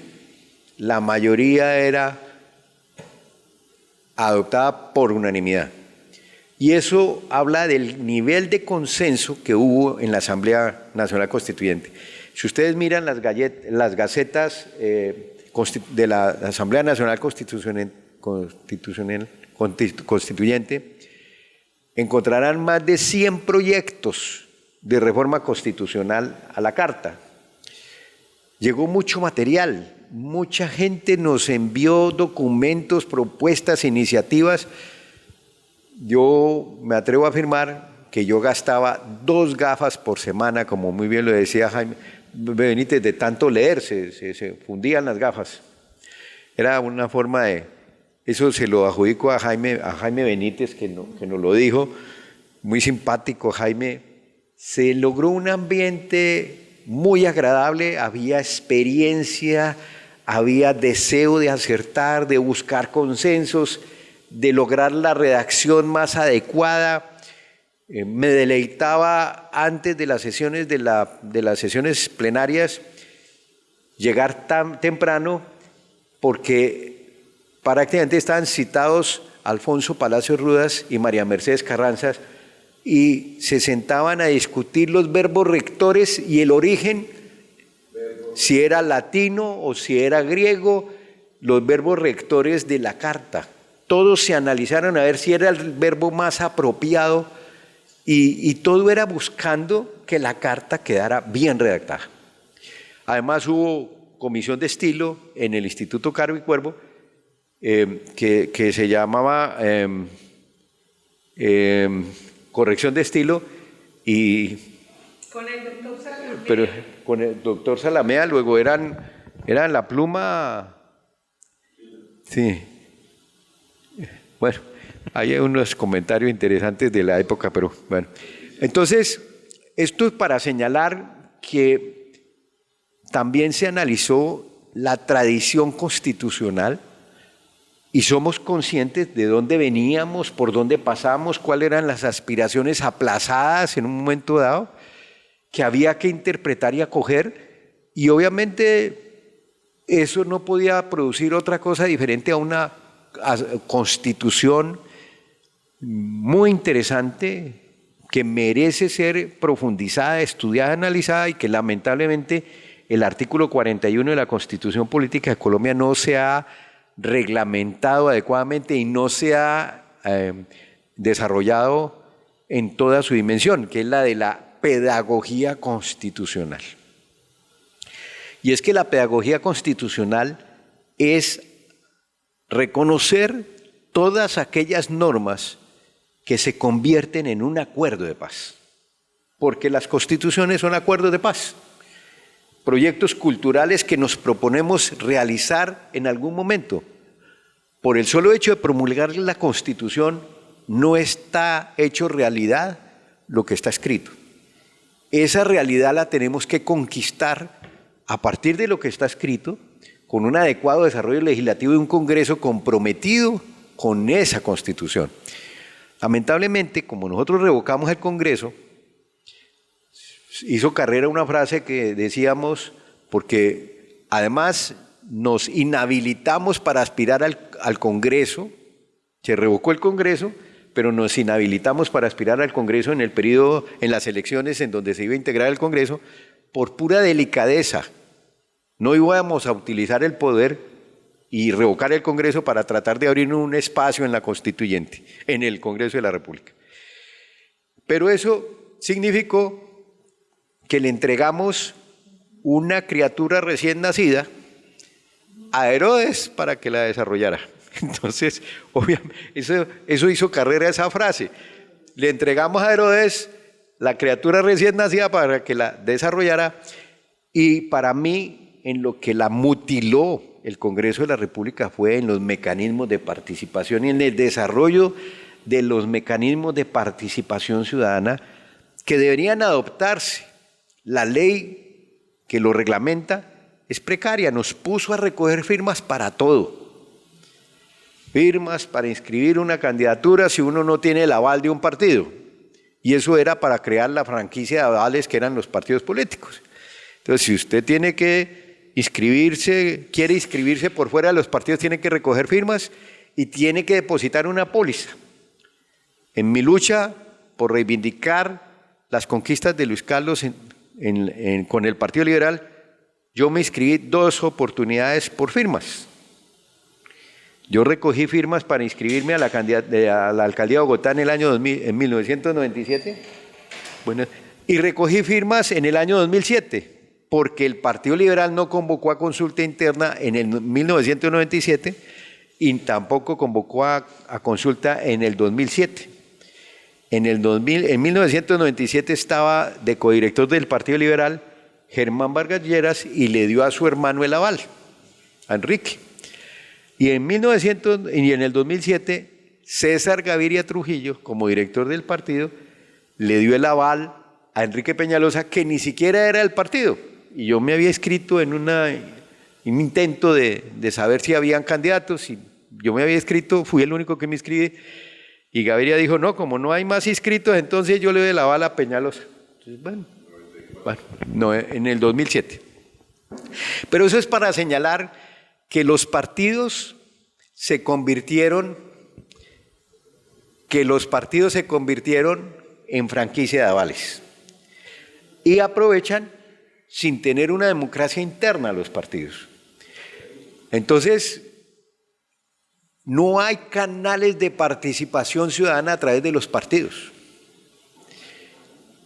[SPEAKER 3] La mayoría era adoptada por unanimidad. Y eso habla del nivel de consenso que hubo en la Asamblea Nacional Constituyente. Si ustedes miran las gacetas de la Asamblea Nacional Constituyente, encontrarán más de 100 proyectos de reforma constitucional a la Carta. Llegó mucho material, mucha gente nos envió documentos, propuestas, iniciativas. Yo me atrevo a afirmar que yo gastaba 2 gafas por semana, como muy bien lo decía Jaime Benítez, de tanto leer, se fundían las gafas. Era una forma de, eso se lo adjudico a Jaime Benítez, que nos lo dijo, muy simpático Jaime. Se logró un ambiente muy agradable, había experiencia, había deseo de acertar, de buscar consensos, de lograr la redacción más adecuada. Me deleitaba antes de las sesiones de las sesiones plenarias llegar tan temprano, porque prácticamente estaban citados Alfonso Palacios Rudas y María Mercedes Carranza, y se sentaban a discutir los verbos rectores y el origen, si era latino o si era griego, los verbos rectores de la Carta. Todos se analizaron a ver si era el verbo más apropiado, y todo era buscando que la Carta quedara bien redactada. Además hubo comisión de estilo en el Instituto Caro y Cuervo, que se llamaba corrección de estilo, y
[SPEAKER 1] con el doctor Salamea.
[SPEAKER 3] Pero con el doctor Salamea luego eran la pluma. Sí. Bueno, hay unos comentarios interesantes de la época, pero bueno. Entonces, esto es para señalar que también se analizó la tradición constitucional y somos conscientes de dónde veníamos, por dónde pasamos, cuáles eran las aspiraciones aplazadas en un momento dado, que había que interpretar y acoger, y obviamente eso no podía producir otra cosa diferente a una constitución muy interesante, que merece ser profundizada, estudiada, analizada, y que lamentablemente el artículo 41 de la Constitución Política de Colombia no se ha reglamentado adecuadamente y no se ha desarrollado en toda su dimensión, que es la de la pedagogía constitucional. Y es que la pedagogía constitucional es reconocer todas aquellas normas que se convierten en un acuerdo de paz, porque las constituciones son acuerdos de paz, proyectos culturales que nos proponemos realizar en algún momento. Por el solo hecho de promulgar la Constitución no está hecho realidad lo que está escrito. Esa realidad la tenemos que conquistar a partir de lo que está escrito, con un adecuado desarrollo legislativo y un Congreso comprometido con esa Constitución. Lamentablemente, como nosotros revocamos el Congreso, hizo carrera una frase que decíamos, porque además nos inhabilitamos para aspirar al Congreso, se revocó el Congreso, pero nos inhabilitamos para aspirar al Congreso en el periodo, en las elecciones en donde se iba a integrar el Congreso, por pura delicadeza. No íbamos a utilizar el poder y revocar el Congreso para tratar de abrir un espacio en la Constituyente, en el Congreso de la República. Pero eso significó que le entregamos una criatura recién nacida a Herodes para que la desarrollara. Entonces, obviamente, eso hizo carrera esa frase. Le entregamos a Herodes la criatura recién nacida para que la desarrollara, y para mí, en lo que la mutiló el Congreso de la República fue en los mecanismos de participación y en el desarrollo de los mecanismos de participación ciudadana que deberían adoptarse. La ley que lo reglamenta es precaria, nos puso a recoger firmas para todo. Firmas para inscribir una candidatura si uno no tiene el aval de un partido. Y eso era para crear la franquicia de avales que eran los partidos políticos. Entonces, si usted tiene que quiere inscribirse por fuera de los partidos, tiene que recoger firmas y tiene que depositar una póliza. En mi lucha por reivindicar las conquistas de Luis Carlos con el Partido Liberal, yo me inscribí 2 oportunidades por firmas. Yo recogí firmas para inscribirme a la alcaldía de Bogotá en el año 2000, en 1997. Bueno, y recogí firmas en el año 2007, porque el Partido Liberal no convocó a consulta interna en el 1997 y tampoco convocó a consulta en el 2007. En 1997 estaba de codirector del Partido Liberal Germán Vargas Lleras y le dio a su hermano el aval, a Enrique. Y en el 2007, César Gaviria Trujillo, como director del partido, le dio el aval a Enrique Peñalosa, que ni siquiera era del partido. Y yo me había inscrito en un intento de saber si habían candidatos, y yo me había inscrito, fui el único que me inscribí, y Gaviria dijo, no, como no hay más inscritos, entonces yo le doy el aval a Peñalosa. Entonces, bueno, no, en el 2007. Pero eso es para señalar que los partidos se convirtieron en franquicia de avales y aprovechan sin tener una democracia interna los partidos. Entonces, no hay canales de participación ciudadana a través de los partidos.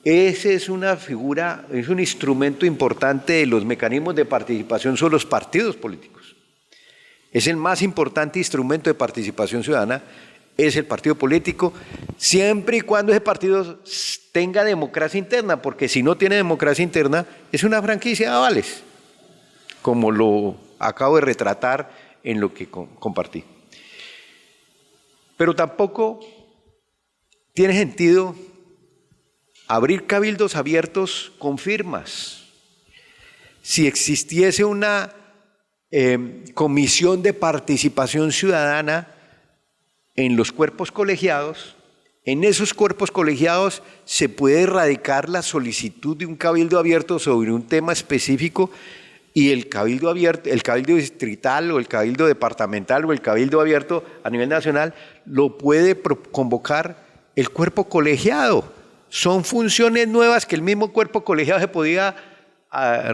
[SPEAKER 3] Ese es una figura, es un instrumento importante de los mecanismos de participación, son los partidos políticos. Es el más importante instrumento de participación ciudadana, es el partido político, siempre y cuando ese partido tenga democracia interna, porque si no tiene democracia interna, es una franquicia de avales, como lo acabo de retratar en lo que compartí. Pero tampoco tiene sentido abrir cabildos abiertos con firmas. Si existiese una comisión de participación ciudadana en los cuerpos colegiados, en esos cuerpos colegiados se puede erradicar la solicitud de un cabildo abierto sobre un tema específico y el cabildo abierto, el cabildo distrital o el cabildo departamental o el cabildo abierto a nivel nacional lo puede convocar el cuerpo colegiado. Son funciones nuevas que el mismo cuerpo colegiado se podía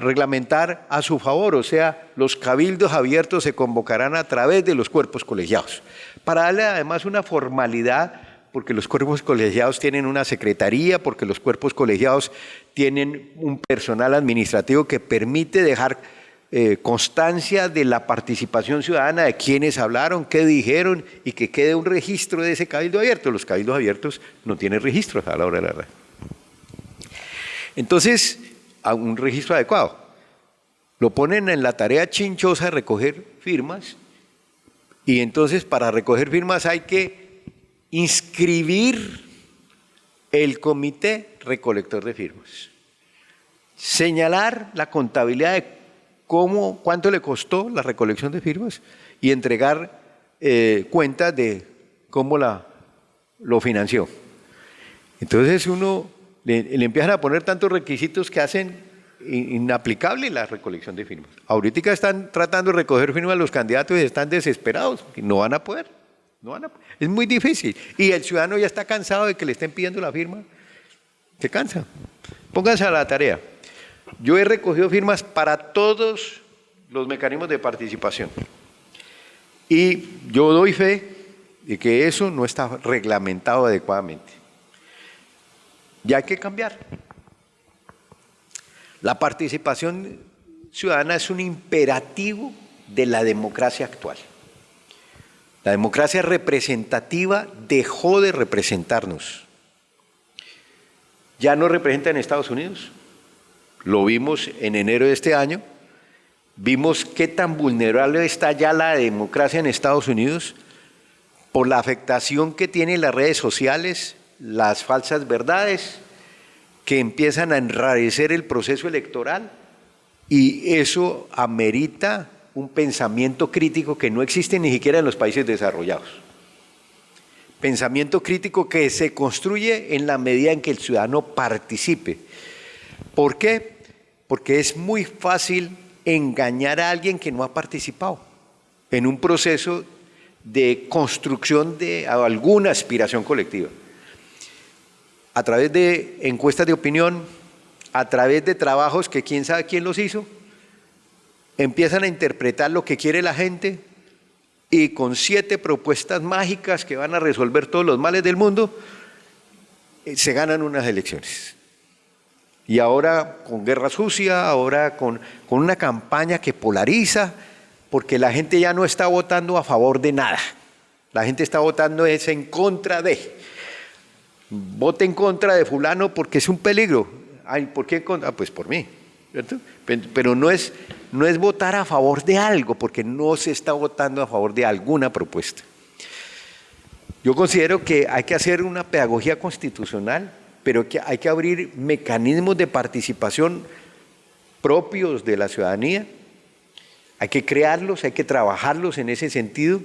[SPEAKER 3] reglamentar a su favor, o sea, los cabildos abiertos se convocarán a través de los cuerpos colegiados, para darle además una formalidad, porque los cuerpos colegiados tienen una secretaría, porque los cuerpos colegiados tienen un personal administrativo que permite dejar constancia de la participación ciudadana, de quienes hablaron, qué dijeron, y que quede un registro de ese cabildo abierto. Los cabildos abiertos no tienen registros a la hora de la verdad. Entonces, a un registro adecuado. Lo ponen en la tarea chinchosa de recoger firmas, y entonces para recoger firmas hay que inscribir el comité recolector de firmas, señalar la contabilidad de cuánto le costó la recolección de firmas y entregar cuentas de cómo lo financió. Entonces le empiezan a poner tantos requisitos que hacen inaplicable la recolección de firmas. Ahorita están tratando de recoger firmas los candidatos y están desesperados, no van a poder. Es muy difícil. Y el ciudadano ya está cansado de que le estén pidiendo la firma. Se cansa. Pónganse a la tarea. Yo he recogido firmas para todos los mecanismos de participación. Y yo doy fe de que eso no está reglamentado adecuadamente. Ya hay que cambiar. La participación ciudadana es un imperativo de la democracia actual. La democracia representativa dejó de representarnos. Ya no representa en Estados Unidos. Lo vimos en enero de este año. Vimos qué tan vulnerable está ya la democracia en Estados Unidos por la afectación que tienen las redes sociales, las falsas verdades, que empiezan a enrarecer el proceso electoral, y eso amerita un pensamiento crítico que no existe ni siquiera en los países desarrollados. Pensamiento crítico que se construye en la medida en que el ciudadano participe. ¿Por qué? Porque es muy fácil engañar a alguien que no ha participado en un proceso de construcción de alguna aspiración colectiva. a través de encuestas de opinión, a través de trabajos que quién sabe quién los hizo, empiezan a interpretar lo que quiere la gente y con 7 propuestas mágicas que van a resolver todos los males del mundo, se ganan unas elecciones. Y ahora con guerra sucia, ahora con una campaña que polariza, porque la gente ya no está votando a favor de nada. La gente está votando es en contra de. Vote en contra de fulano porque es un peligro. Ay, ¿por qué en contra? Pues por mí, ¿cierto? Pero no es votar a favor de algo, porque no se está votando a favor de alguna propuesta. Yo considero que hay que hacer una pedagogía constitucional, pero que hay que abrir mecanismos de participación propios de la ciudadanía. Hay que crearlos, hay que trabajarlos en ese sentido.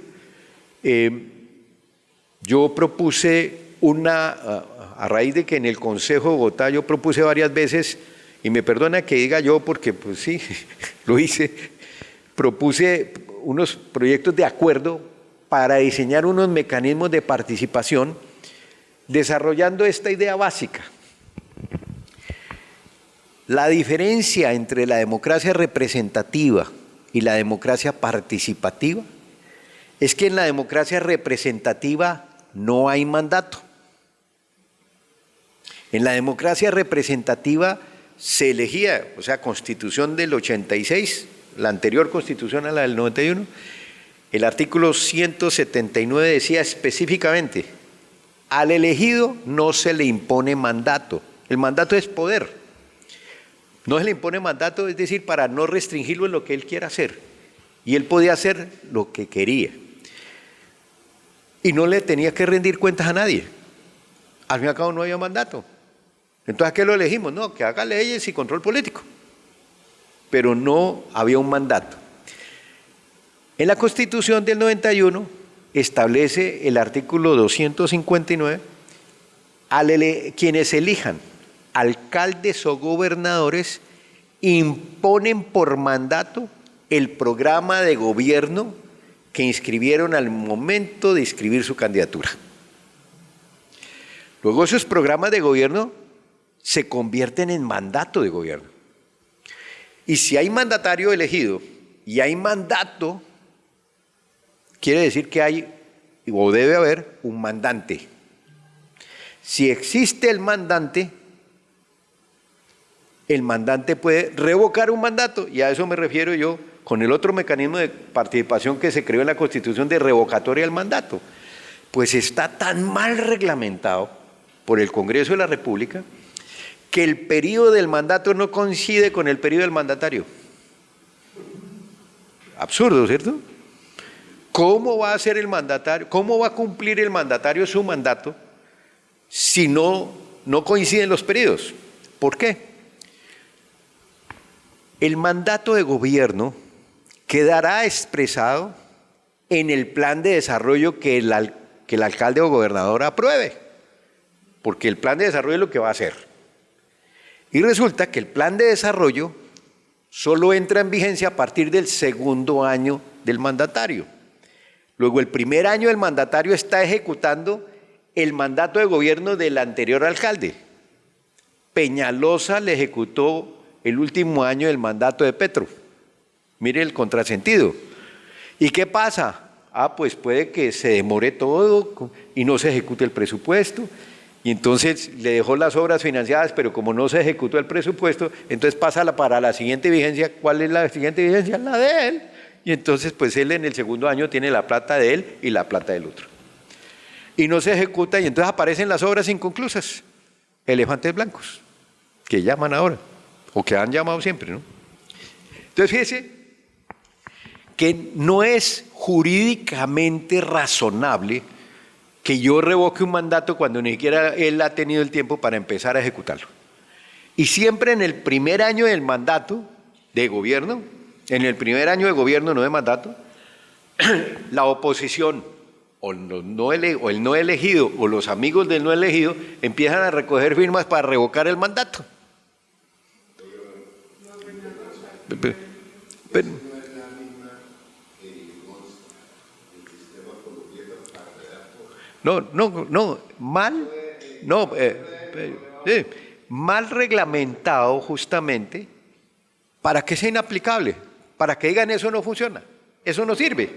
[SPEAKER 3] Yo propuse a raíz de que en el Consejo de Bogotá yo propuse varias veces, y me perdona que diga yo porque pues sí, lo hice, propuse unos proyectos de acuerdo para diseñar unos mecanismos de participación desarrollando esta idea básica. La diferencia entre la democracia representativa y la democracia participativa es que en la democracia representativa no hay mandato. En la democracia representativa se elegía, o sea, Constitución del 86, la anterior Constitución a la del 91, el artículo 179 decía específicamente, al elegido no se le impone mandato. El mandato es poder. No se le impone mandato, es decir, para no restringirlo en lo que él quiera hacer. Y él podía hacer lo que quería. Y no le tenía que rendir cuentas a nadie. Al fin y al cabo no había mandato. Entonces, ¿a qué lo elegimos? No, que haga leyes y control político. Pero no había un mandato. En la Constitución del 91 establece el artículo 259, quienes elijan alcaldes o gobernadores imponen por mandato el programa de gobierno que inscribieron al momento de inscribir su candidatura. Luego esos programas de gobierno se convierten en mandato de gobierno. Y si hay mandatario elegido y hay mandato, quiere decir que hay o debe haber un mandante. Si existe el mandante puede revocar un mandato, y a eso me refiero yo con el otro mecanismo de participación que se creó en la Constitución de revocatoria del mandato. Pues está tan mal reglamentado por el Congreso de la República que el periodo del mandato no coincide con el periodo del mandatario. Absurdo, ¿cierto? ¿Cómo va a hacer el mandatario? ¿Cómo va a cumplir el mandatario su mandato si no coinciden los periodos? ¿Por qué? El mandato de gobierno quedará expresado en el plan de desarrollo que el alcalde o gobernador apruebe, porque el plan de desarrollo es lo que va a hacer. Y resulta que el plan de desarrollo solo entra en vigencia a partir del segundo año del mandatario. Luego, el primer año del mandatario está ejecutando el mandato de gobierno del anterior alcalde. Peñalosa le ejecutó el último año del mandato de Petro. Mire el contrasentido. ¿Y qué pasa? Pues puede que se demore todo y no se ejecute el presupuesto. Y entonces le dejó las obras financiadas, pero como no se ejecutó el presupuesto, entonces pasa para la siguiente vigencia. ¿Cuál es la siguiente vigencia? La de él. Y entonces pues él en el segundo año tiene la plata de él y la plata del otro. Y no se ejecuta y entonces aparecen las obras inconclusas. Elefantes blancos, que llaman ahora, o que han llamado siempre, ¿no? Entonces fíjese que no es jurídicamente razonable que yo revoque un mandato cuando ni siquiera él ha tenido el tiempo para empezar a ejecutarlo. Y siempre en el primer año del mandato de gobierno, en el primer año de gobierno, no de mandato, la oposición o el no elegido o los amigos del no elegido empiezan a recoger firmas para revocar el mandato. mal reglamentado justamente para que sea inaplicable, para que digan eso no funciona, eso no sirve.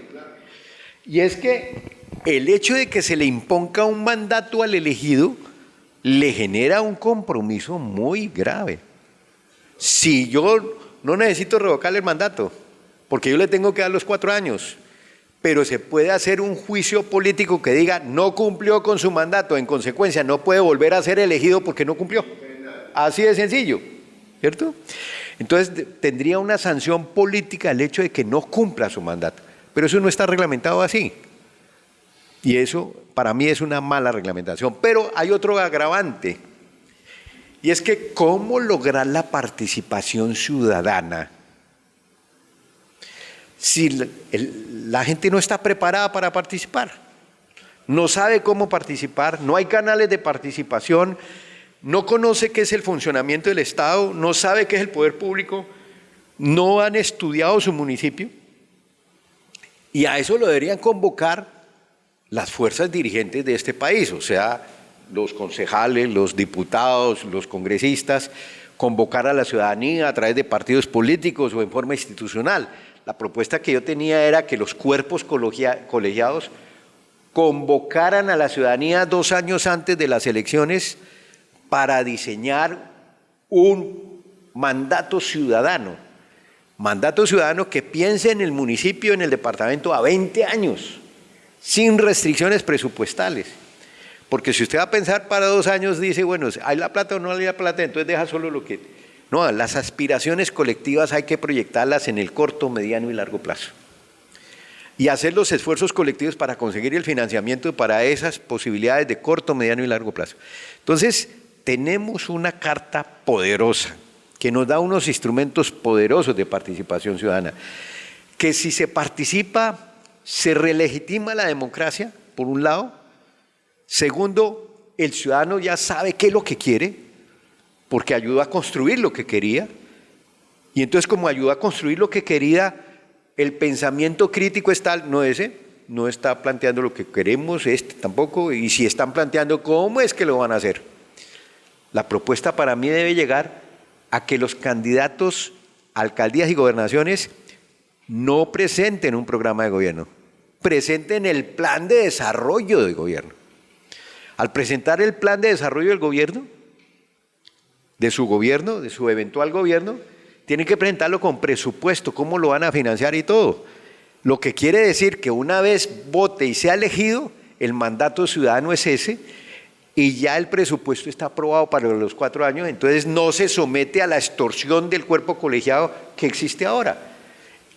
[SPEAKER 3] Y es que el hecho de que se le imponga un mandato al elegido le genera un compromiso muy grave. Si yo no necesito revocarle el mandato, porque yo le tengo que dar los 4 años, pero se puede hacer un juicio político que diga no cumplió con su mandato, en consecuencia no puede volver a ser elegido porque no cumplió. Así de sencillo, ¿cierto? Entonces tendría una sanción política el hecho de que no cumpla su mandato, pero eso no está reglamentado así. Y eso para mí es una mala reglamentación. Pero hay otro agravante, y es que ¿cómo lograr la participación ciudadana si la gente no está preparada para participar? No sabe cómo participar, no hay canales de participación, no conoce qué es el funcionamiento del Estado, no sabe qué es el poder público, no han estudiado su municipio, y a eso lo deberían convocar las fuerzas dirigentes de este país, o sea, los concejales, los diputados, los congresistas, convocar a la ciudadanía a través de partidos políticos o en forma institucional. La propuesta que yo tenía era que los cuerpos colegiados convocaran a la ciudadanía 2 años antes de las elecciones para diseñar un mandato ciudadano que piense en el municipio, en el departamento a 20 años, sin restricciones presupuestales. Porque si usted va a pensar para 2 años, dice, bueno, ¿hay la plata o no hay la plata? Entonces deja solo lo que... No, las aspiraciones colectivas hay que proyectarlas en el corto, mediano y largo plazo. Y hacer los esfuerzos colectivos para conseguir el financiamiento para esas posibilidades de corto, mediano y largo plazo. Entonces, tenemos una carta poderosa que nos da unos instrumentos poderosos de participación ciudadana, que si se participa, se relegitima la democracia, por un lado. Segundo, el ciudadano ya sabe qué es lo que quiere, porque ayudó a construir lo que quería. Y entonces, como ayudó a construir lo que quería, el pensamiento crítico es tal, no ese, no está planteando lo que queremos, este tampoco, y si están planteando cómo es que lo van a hacer. La propuesta para mí debe llegar a que los candidatos a alcaldías y gobernaciones no presenten un programa de gobierno, presenten el plan de desarrollo del gobierno. Al presentar el plan de desarrollo del gobierno, de su eventual gobierno, tienen que presentarlo con presupuesto, cómo lo van a financiar y todo. Lo que quiere decir que una vez vote y sea elegido, el mandato ciudadano es ese, y ya el presupuesto está aprobado para los 4 años, entonces no se somete a la extorsión del cuerpo colegiado que existe ahora.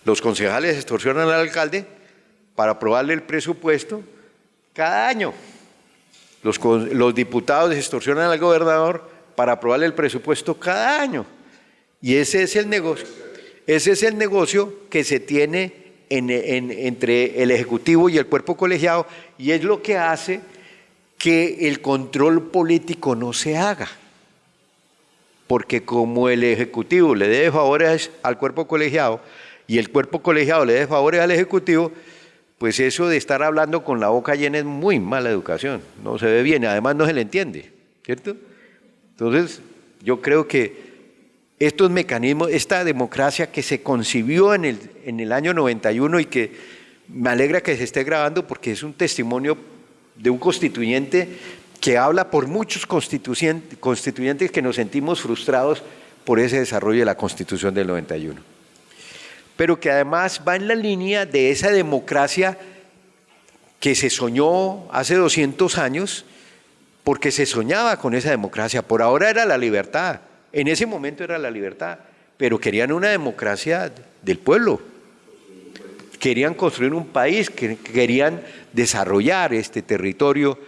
[SPEAKER 3] Los concejales extorsionan al alcalde para aprobarle el presupuesto cada año. Los diputados extorsionan al gobernador para aprobarle el presupuesto cada año. Y ese es el negocio. Ese es el negocio que se tiene entre el Ejecutivo y el cuerpo colegiado, y es lo que hace que el control político no se haga. Porque como el Ejecutivo le debe favores al cuerpo colegiado y el cuerpo colegiado le debe favores al Ejecutivo, pues eso de estar hablando con la boca llena es muy mala educación, no se ve bien, además no se le entiende, ¿cierto? Entonces, yo creo que estos mecanismos, esta democracia que se concibió en el año 91 y que me alegra que se esté grabando porque es un testimonio de un constituyente que habla por muchos constituyentes que nos sentimos frustrados por ese desarrollo de la Constitución del 91. Pero que además va en la línea de esa democracia que se soñó hace 200 años, porque se soñaba con esa democracia. Por ahora era la libertad, en ese momento era la libertad, pero querían una democracia del pueblo. Querían construir un país, querían desarrollar este territorio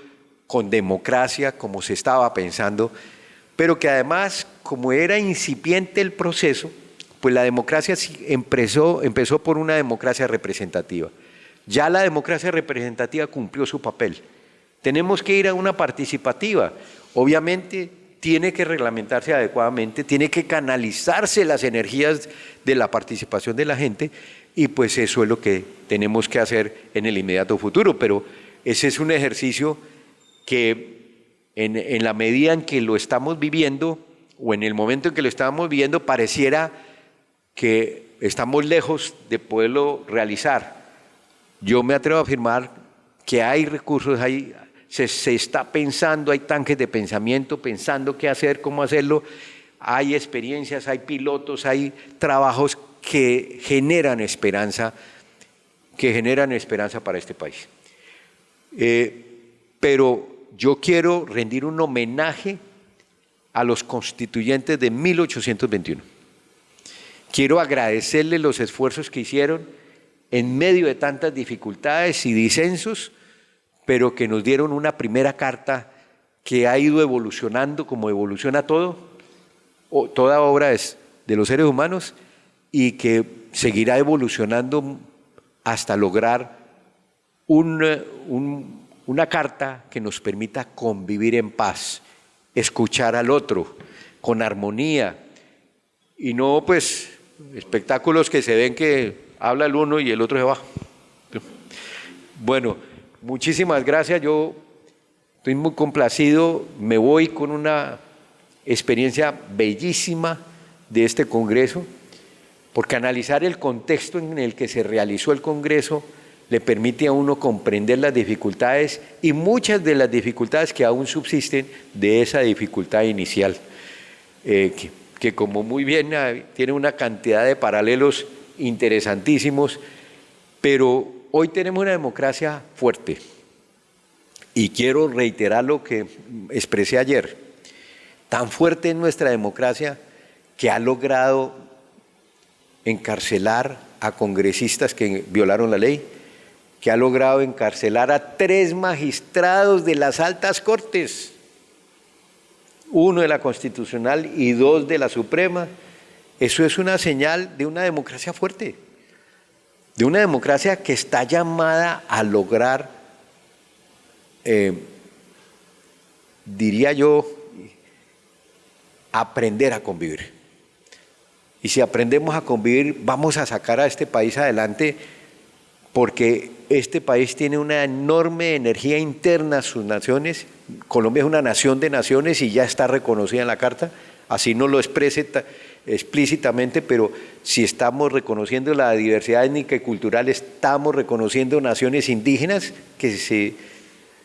[SPEAKER 3] con democracia como se estaba pensando, pero que además, como era incipiente el proceso, pues la democracia empezó por una democracia representativa. Ya la democracia representativa cumplió su papel. Tenemos que ir a una participativa. Obviamente tiene que reglamentarse adecuadamente, tiene que canalizarse las energías de la participación de la gente, y pues eso es lo que tenemos que hacer en el inmediato futuro. Pero ese es un ejercicio que en la medida en que lo estamos viviendo, o en el momento en que lo estamos viviendo, pareciera que estamos lejos de poderlo realizar. Yo me atrevo a afirmar que hay recursos, se está pensando, hay tanques de pensamiento, pensando qué hacer, cómo hacerlo, hay experiencias, hay pilotos, hay trabajos que generan esperanza para este país. Pero yo quiero rendir un homenaje a los constituyentes de 1821. Quiero agradecerles los esfuerzos que hicieron en medio de tantas dificultades y disensos, pero que nos dieron una primera carta que ha ido evolucionando como evoluciona todo, toda obra es de los seres humanos, y que seguirá evolucionando hasta lograr una carta que nos permita convivir en paz, escuchar al otro con armonía, y no pues espectáculos que se ven que habla el uno y el otro se va. Bueno, muchísimas gracias, yo estoy muy complacido, me voy con una experiencia bellísima de este Congreso, porque analizar el contexto en el que se realizó el Congreso le permite a uno comprender las dificultades y muchas de las dificultades que aún subsisten de esa dificultad inicial, que como muy bien tiene una cantidad de paralelos interesantísimos, pero hoy tenemos una democracia fuerte y quiero reiterar lo que expresé ayer. Tan fuerte es nuestra democracia que ha logrado encarcelar a congresistas que violaron la ley, que ha logrado encarcelar a 3 magistrados de las altas cortes, 1 de la Constitucional y 2 de la Suprema. Eso es una señal de una democracia fuerte, de una democracia que está llamada a lograr, diría yo, aprender a convivir. Y si aprendemos a convivir, vamos a sacar a este país adelante, porque este país tiene una enorme energía interna, sus naciones. Colombia es una nación de naciones y ya está reconocida en la Carta, así no lo exprese explícitamente, pero si estamos reconociendo la diversidad étnica y cultural, estamos reconociendo naciones indígenas que se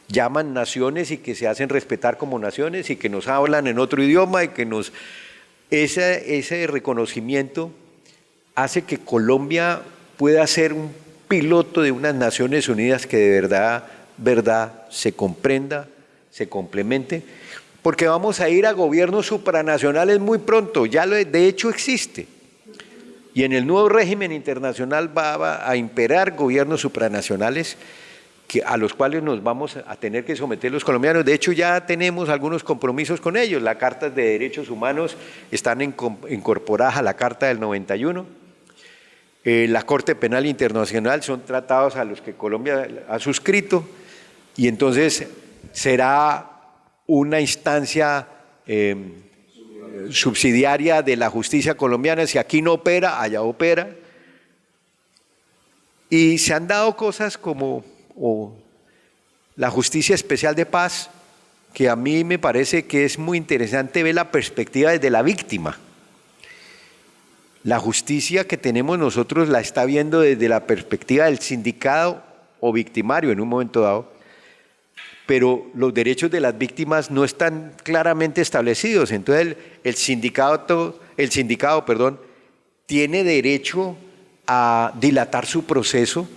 [SPEAKER 3] llaman naciones y que se hacen respetar como naciones y que nos hablan en otro idioma y que nos... Ese reconocimiento hace que Colombia pueda ser un piloto de unas Naciones Unidas que de verdad se comprenda, se complemente, porque vamos a ir a gobiernos supranacionales muy pronto, ya de hecho existe. Y en el nuevo régimen internacional va a imperar gobiernos supranacionales a los cuales nos vamos a tener que someter los colombianos. De hecho, ya tenemos algunos compromisos con ellos. Las cartas de derechos humanos están incorporadas a la Carta del 91. La Corte Penal Internacional son tratados a los que Colombia ha suscrito, y entonces será una instancia subsidiaria de la justicia colombiana. Si aquí no opera, allá opera. Y se han dado cosas como la Justicia Especial de Paz, que a mí me parece que es muy interesante ver la perspectiva desde la víctima. La justicia que tenemos nosotros la está viendo desde la perspectiva del sindicado o victimario en un momento dado, pero los derechos de las víctimas no están claramente establecidos. Entonces el sindicado, tiene derecho a dilatar su proceso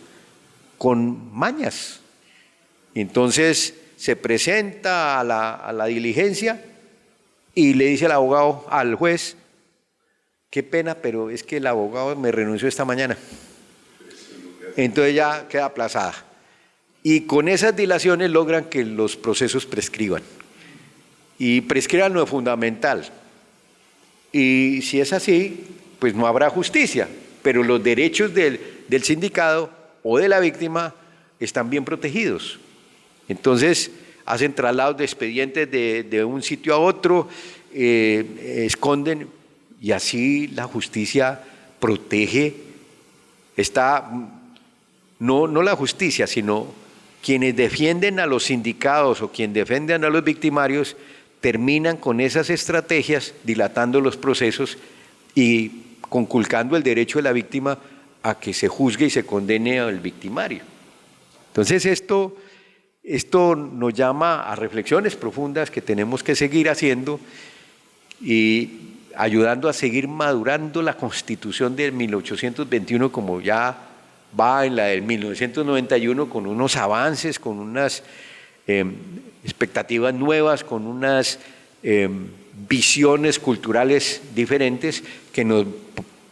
[SPEAKER 3] con mañas. Entonces se presenta a la diligencia y le dice al abogado, al juez: qué pena, pero es que el abogado me renunció esta mañana. Entonces ya queda aplazada. Y con esas dilaciones logran que los procesos prescriban. Y prescriban lo fundamental. Y si es así, pues no habrá justicia, pero los derechos del sindicado o de la víctima están bien protegidos. Entonces hacen traslados de expedientes de un sitio a otro, esconden, y así la justicia protege, no la justicia, sino quienes defienden a los sindicados o quienes defienden a los victimarios terminan con esas estrategias dilatando los procesos y conculcando el derecho de la víctima a que se juzgue y se condene al victimario. Entonces esto nos llama a reflexiones profundas que tenemos que seguir haciendo y ayudando a seguir madurando la Constitución de 1821 como ya va en la del 1991 con unos avances, con unas expectativas nuevas, con unas visiones culturales diferentes que nos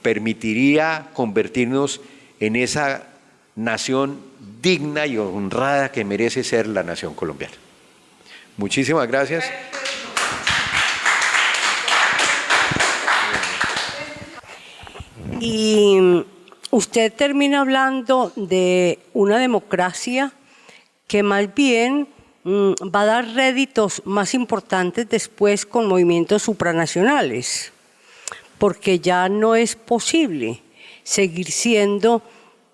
[SPEAKER 3] permitiría convertirnos en esa nación digna y honrada que merece ser la nación colombiana. Muchísimas gracias.
[SPEAKER 4] Y usted termina hablando de una democracia que más bien va a dar réditos más importantes después con movimientos supranacionales, porque ya no es posible seguir siendo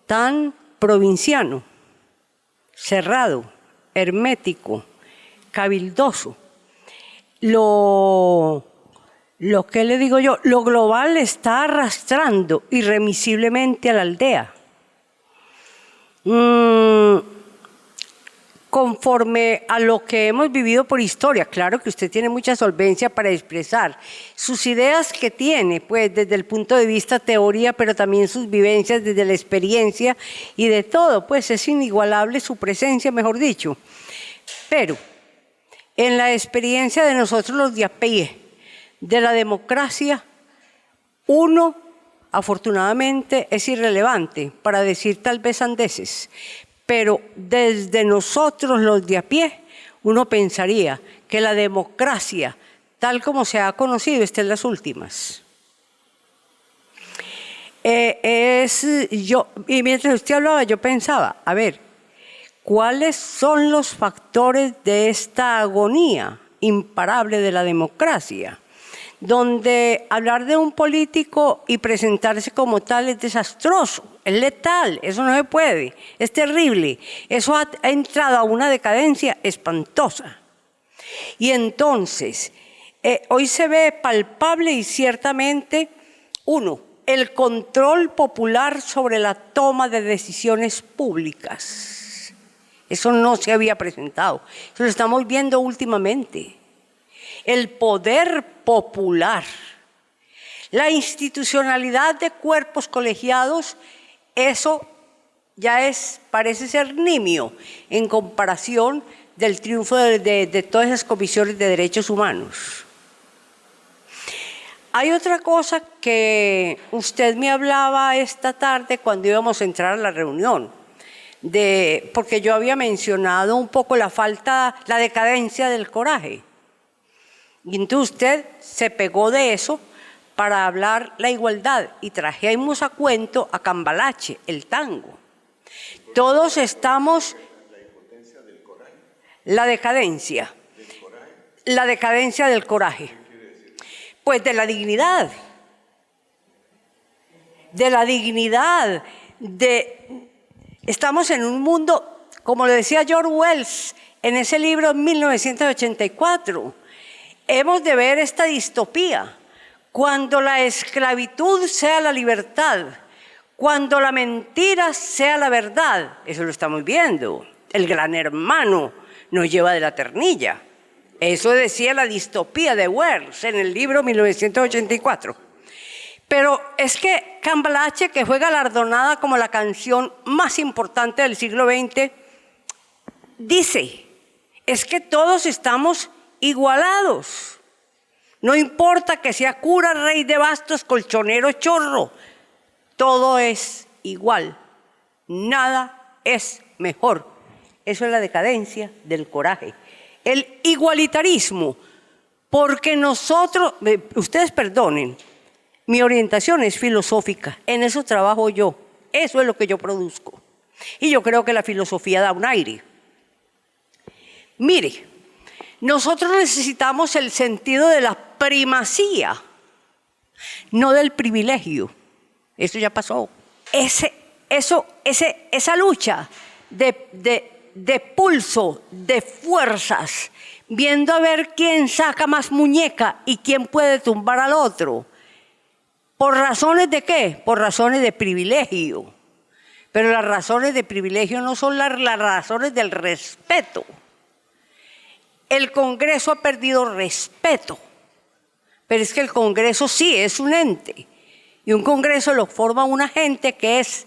[SPEAKER 4] tan provinciano, cerrado, hermético, cabildoso. Lo que le digo yo, lo global está arrastrando irremisiblemente a la aldea. Conforme a lo que hemos vivido por historia, claro que usted tiene mucha solvencia para expresar sus ideas que tiene, pues desde el punto de vista teoría, pero también sus vivencias desde la experiencia y de todo, pues es inigualable su presencia, mejor dicho. Pero en la experiencia de nosotros los de a pie, de la democracia, uno afortunadamente es irrelevante para decir tal vez sandeces, pero desde nosotros los de a pie, uno pensaría que la democracia, tal como se ha conocido, está en las últimas. Y mientras usted hablaba, yo pensaba, a ver, ¿cuáles son los factores de esta agonía imparable de la democracia? Donde hablar de un político y presentarse como tal es desastroso, es letal, eso no se puede, es terrible, eso ha entrado a una decadencia espantosa. Y entonces, hoy se ve palpable y ciertamente, uno, el control popular sobre la toma de decisiones públicas. Eso no se había presentado, eso lo estamos viendo últimamente. El poder popular, la institucionalidad de cuerpos colegiados, eso ya parece ser nimio en comparación del triunfo de todas esas comisiones de derechos humanos. Hay otra cosa que usted me hablaba esta tarde cuando íbamos a entrar a la reunión, porque yo había mencionado un poco la decadencia del coraje. Y entonces usted se pegó de eso para hablar la igualdad y trajimos a cuento a Cambalache, el tango. Todos estamos... La decadencia. La decadencia del coraje. Pues de la dignidad. De la dignidad. Estamos en un mundo, como le decía George Wells en ese libro en 1984, hemos de ver esta distopía, cuando la esclavitud sea la libertad, cuando la mentira sea la verdad. Eso lo estamos viendo. El gran hermano nos lleva de la ternilla. Eso decía la distopía de Wells en el libro 1984. Pero es que Cambalache, que fue galardonada como la canción más importante del siglo XX, dice, es que todos estamos igualados. No importa que sea cura, rey de bastos, colchonero, chorro. Todo es igual. Nada es mejor. Eso es la decadencia del coraje. El igualitarismo. Porque nosotros, ustedes perdonen, mi orientación es filosófica. En eso trabajo yo. Eso es lo que yo produzco. Y yo creo que la filosofía da un aire. Mire, nosotros necesitamos el sentido de la primacía, no del privilegio. Eso ya pasó. Esa lucha de de pulso, de fuerzas, viendo a ver quién saca más muñeca y quién puede tumbar al otro. ¿Por razones de qué? Por razones de privilegio. Pero las razones de privilegio no son las razones del respeto. El Congreso ha perdido respeto, pero es que el Congreso sí es un ente, y un Congreso lo forma una gente que es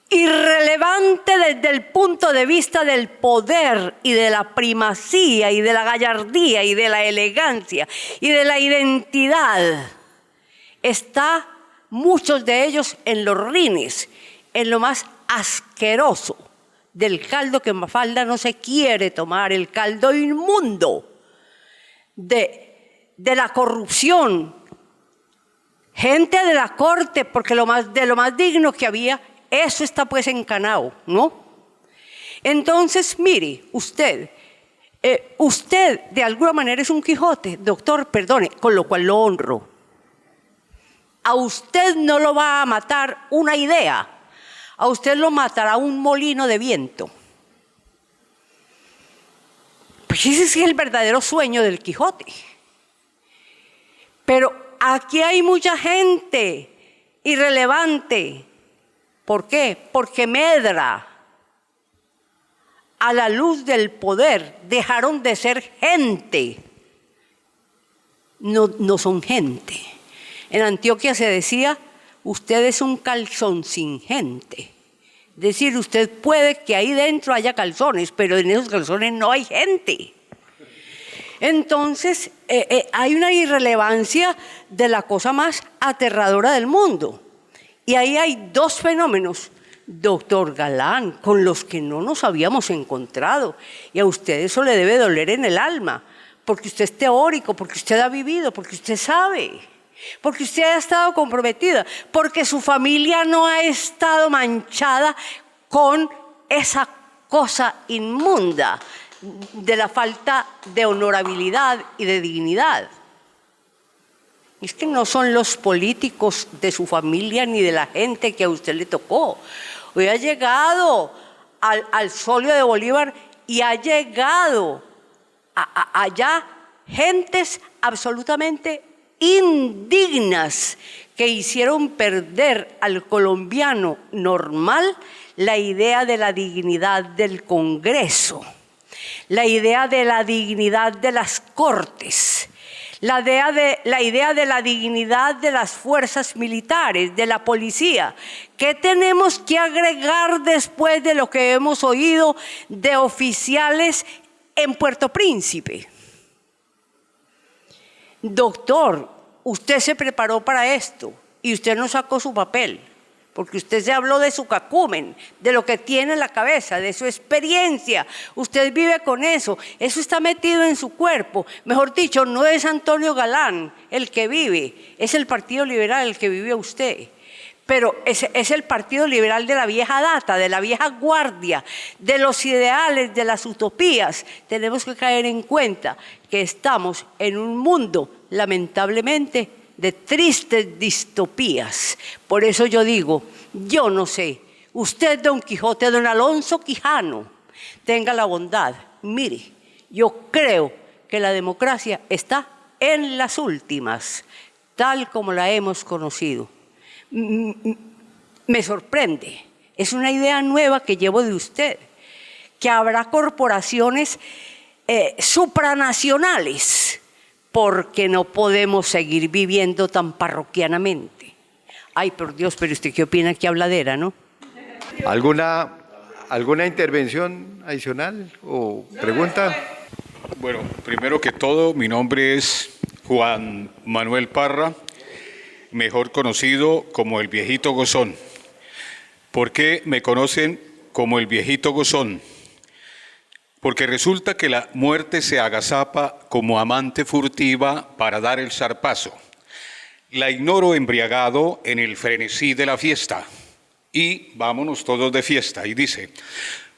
[SPEAKER 4] irrelevante desde el punto de vista del poder y de la primacía y de la gallardía y de la elegancia y de la identidad. Está muchos de ellos en los rines, en lo más asqueroso del caldo que Mafalda no se quiere tomar, el caldo inmundo de la corrupción. Gente de la corte, porque de lo más digno que había, eso está pues encanado, ¿no? Entonces, mire, usted de alguna manera es un Quijote, doctor, perdone, con lo cual lo honro. A usted no lo va a matar una idea, a usted lo matará un molino de viento. Pues ese sí es el verdadero sueño del Quijote. Pero aquí hay mucha gente irrelevante. ¿Por qué? Porque medra a la luz del poder. Dejaron de ser gente. No son gente. En Antioquia se decía, usted es un calzón sin gente. Es decir, usted puede que ahí dentro haya calzones, pero en esos calzones no hay gente. Entonces, hay una irrelevancia de la cosa más aterradora del mundo. Y ahí hay dos fenómenos, doctor Galán, con los que no nos habíamos encontrado. Y a usted eso le debe doler en el alma, porque usted es teórico, porque usted ha vivido, porque usted sabe, porque usted ha estado comprometida, porque su familia no ha estado manchada con esa cosa inmunda de la falta de honorabilidad y de dignidad. Es que no son los políticos de su familia ni de la gente que a usted le tocó. Hoy ha llegado al solio de Bolívar y ha llegado allá gentes absolutamente indignas que hicieron perder al colombiano normal la idea de la dignidad del Congreso, la idea de la dignidad de las Cortes, la idea de la dignidad de las fuerzas militares, de la policía. ¿Qué tenemos que agregar después de lo que hemos oído de oficiales en Puerto Príncipe? Doctor, usted se preparó para esto y usted no sacó su papel, porque usted se habló de su cacumen, de lo que tiene en la cabeza, de su experiencia. Usted vive con eso está metido en su cuerpo. Mejor dicho, no es Antonio Galán el que vive, es el Partido Liberal el que vive usted. Pero es el Partido Liberal de la vieja data, de la vieja guardia, de los ideales, de las utopías. Tenemos que caer en cuenta que estamos en un mundo, lamentablemente, de tristes distopías. Por eso yo digo, yo no sé, usted, don Quijote, don Alonso Quijano, tenga la bondad. Mire, yo creo que la democracia está en las últimas, tal como la hemos conocido. Me sorprende, es una idea nueva que llevo de usted, que habrá corporaciones supranacionales, porque no podemos seguir viviendo tan parroquianamente. Ay, por Dios, pero ¿usted qué opina? Qué habladera, ¿no?
[SPEAKER 3] ¿Alguna intervención adicional o pregunta?
[SPEAKER 5] Bueno, primero que todo, mi nombre es Juan Manuel Parra, mejor conocido como el Viejito Gozón. ¿Por qué me conocen como el Viejito Gozón? Porque resulta que la muerte se agazapa como amante furtiva para dar el zarpazo. La ignoro embriagado en el frenesí de la fiesta. Y vámonos todos de fiesta. Y dice: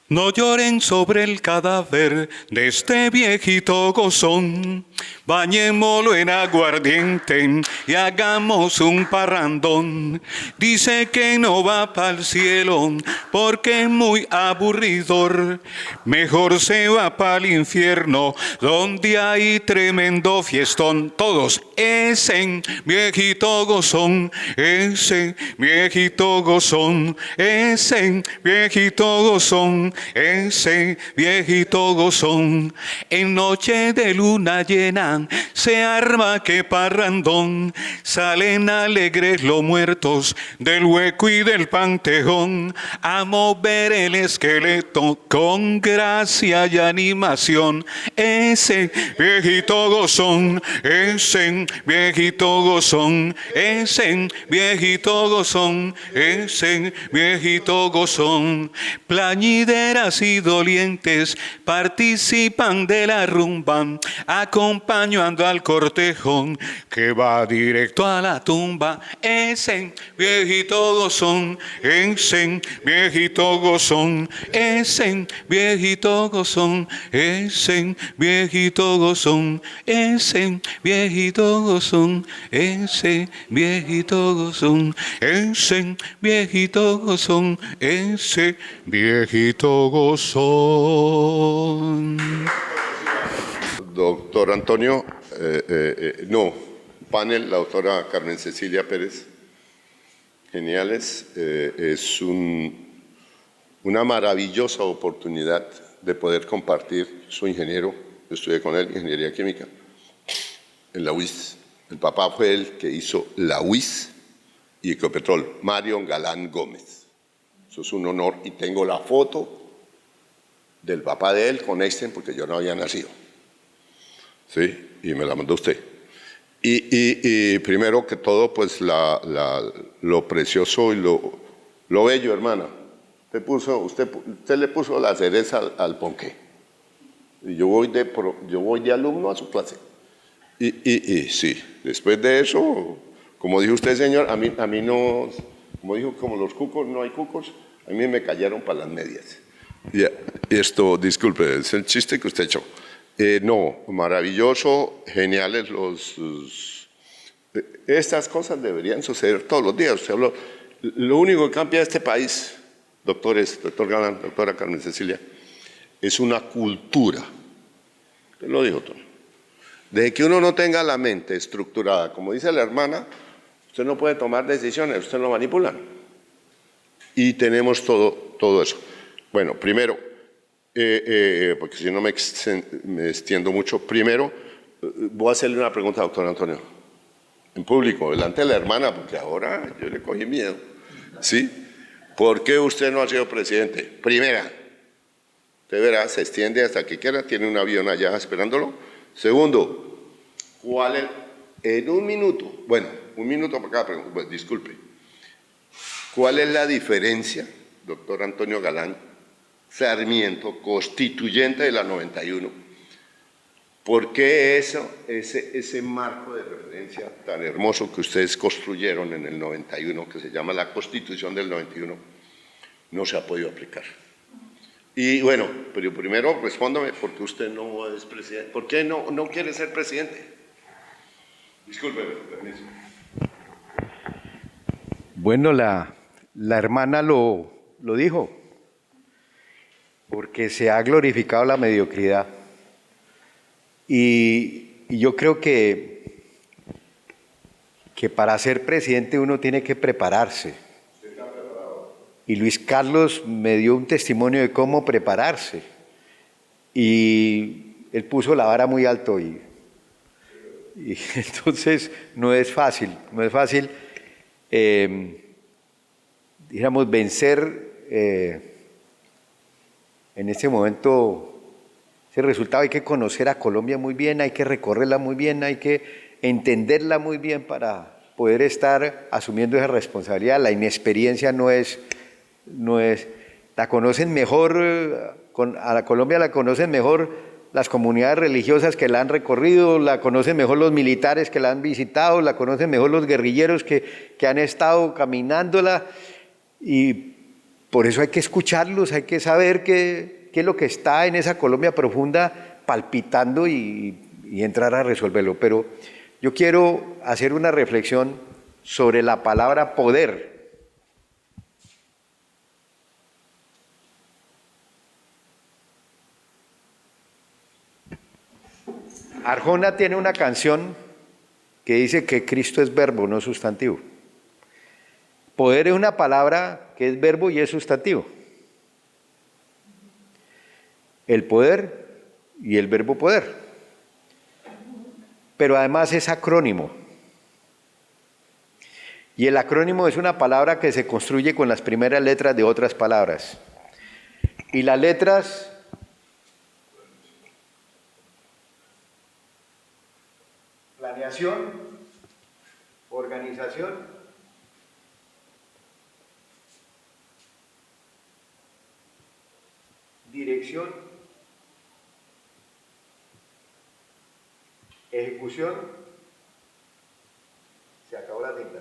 [SPEAKER 5] no lloren sobre el cadáver de este viejito gozón, bañémoslo en aguardiente y hagamos un parrandón. Dice que no va pa'l cielo porque es muy aburridor. Mejor se va pa'l infierno donde hay tremendo fiestón. Todos, ese viejito gozón, ese viejito gozón, ese viejito gozón, ese viejito gozón. En noche de luna llena se arma que parrandón, salen alegres los muertos del hueco y del panteón a mover el esqueleto con gracia y animación. Ese viejito gozón, ese viejito gozón, ese viejito gozón, ese viejito gozón. Plañideras y dolientes participan de la rumba, acompañando al cortejón que va directo a la tumba. Ese viejito gozón, ese viejito gozón, ese viejito gozón, ese viejito gozón, ese viejito gozón, ese viejito gozón, ese viejito gozón, ese viejito gozón.
[SPEAKER 6] Doctor Antonio, no, panel, la doctora Carmen Cecilia Pérez, geniales, es una maravillosa oportunidad de poder compartir. Soy ingeniero, yo estudié con él ingeniería química en la UIS. El papá fue el que hizo la UIS y Ecopetrol, Mario Galán Gómez. Eso es un honor y tengo la foto del papá de él con Einstein porque yo no había nacido. Sí, y me la mandó usted. Y primero que todo, pues lo precioso y lo bello, hermana. Usted le puso la cereza al ponqué. Y yo voy de alumno a su clase. Y sí, después de eso, como dijo usted, señor, a mí no, como dijo, como los cucos, no hay cucos, a mí me cayeron para las medias. Y esto, disculpe, es el chiste que usted echó. No, maravilloso, geniales estas cosas deberían suceder todos los días. Usted habló, lo único que cambia este país, doctor Galán, doctora Carmen Cecilia, es una cultura. Usted lo dijo todo. Desde que uno no tenga la mente estructurada, como dice la hermana, usted no puede tomar decisiones, usted lo manipula. Y tenemos todo eso. Bueno, primero, porque si no me extiendo mucho. Primero, voy a hacerle una pregunta, doctor Antonio, en público, delante de la hermana, porque ahora yo le cogí miedo. ¿Sí? ¿Por qué usted no ha sido presidente? Primera, usted verá, se extiende hasta que quiera, tiene un avión allá esperándolo. Segundo, ¿cuál es? En un minuto, bueno, un minuto por cada pregunta, pues, disculpe. ¿Cuál es la diferencia, doctor Antonio Galán Sarmiento, constituyente de la 91? ¿Por qué ese marco de referencia tan hermoso que ustedes construyeron en el 91, que se llama la Constitución del 91, no se ha podido aplicar? Y bueno, pero primero respóndame, ¿por qué usted no es presidente? ¿Por qué no quiere ser presidente? Discúlpeme, permiso.
[SPEAKER 3] Bueno, la hermana lo dijo, porque se ha glorificado la mediocridad. Y yo creo que para ser presidente uno tiene que prepararse. Y Luis Carlos me dio un testimonio de cómo prepararse. Y él puso la vara muy alto y entonces no es fácil, digamos, vencer en este momento ese resultado. Hay que conocer a Colombia muy bien, hay que recorrerla muy bien, hay que entenderla muy bien para poder estar asumiendo esa responsabilidad. La inexperiencia no es, la conocen mejor, a la Colombia la conocen mejor las comunidades religiosas que la han recorrido, la conocen mejor los militares que la han visitado, la conocen mejor los guerrilleros que han estado caminándola, y por eso hay que escucharlos, hay que saber qué es lo que está en esa Colombia profunda palpitando y y entrar a resolverlo, pero yo quiero hacer una reflexión sobre la palabra poder. Arjona tiene una canción que dice que Cristo es verbo, no sustantivo. Poder es una palabra que es verbo y es sustantivo. El poder y el verbo poder. Pero además es acrónimo. Y el acrónimo es una palabra que se construye con las primeras letras de otras palabras. Y las letras planeación, organización, dirección, ejecución, se acabó la tinta,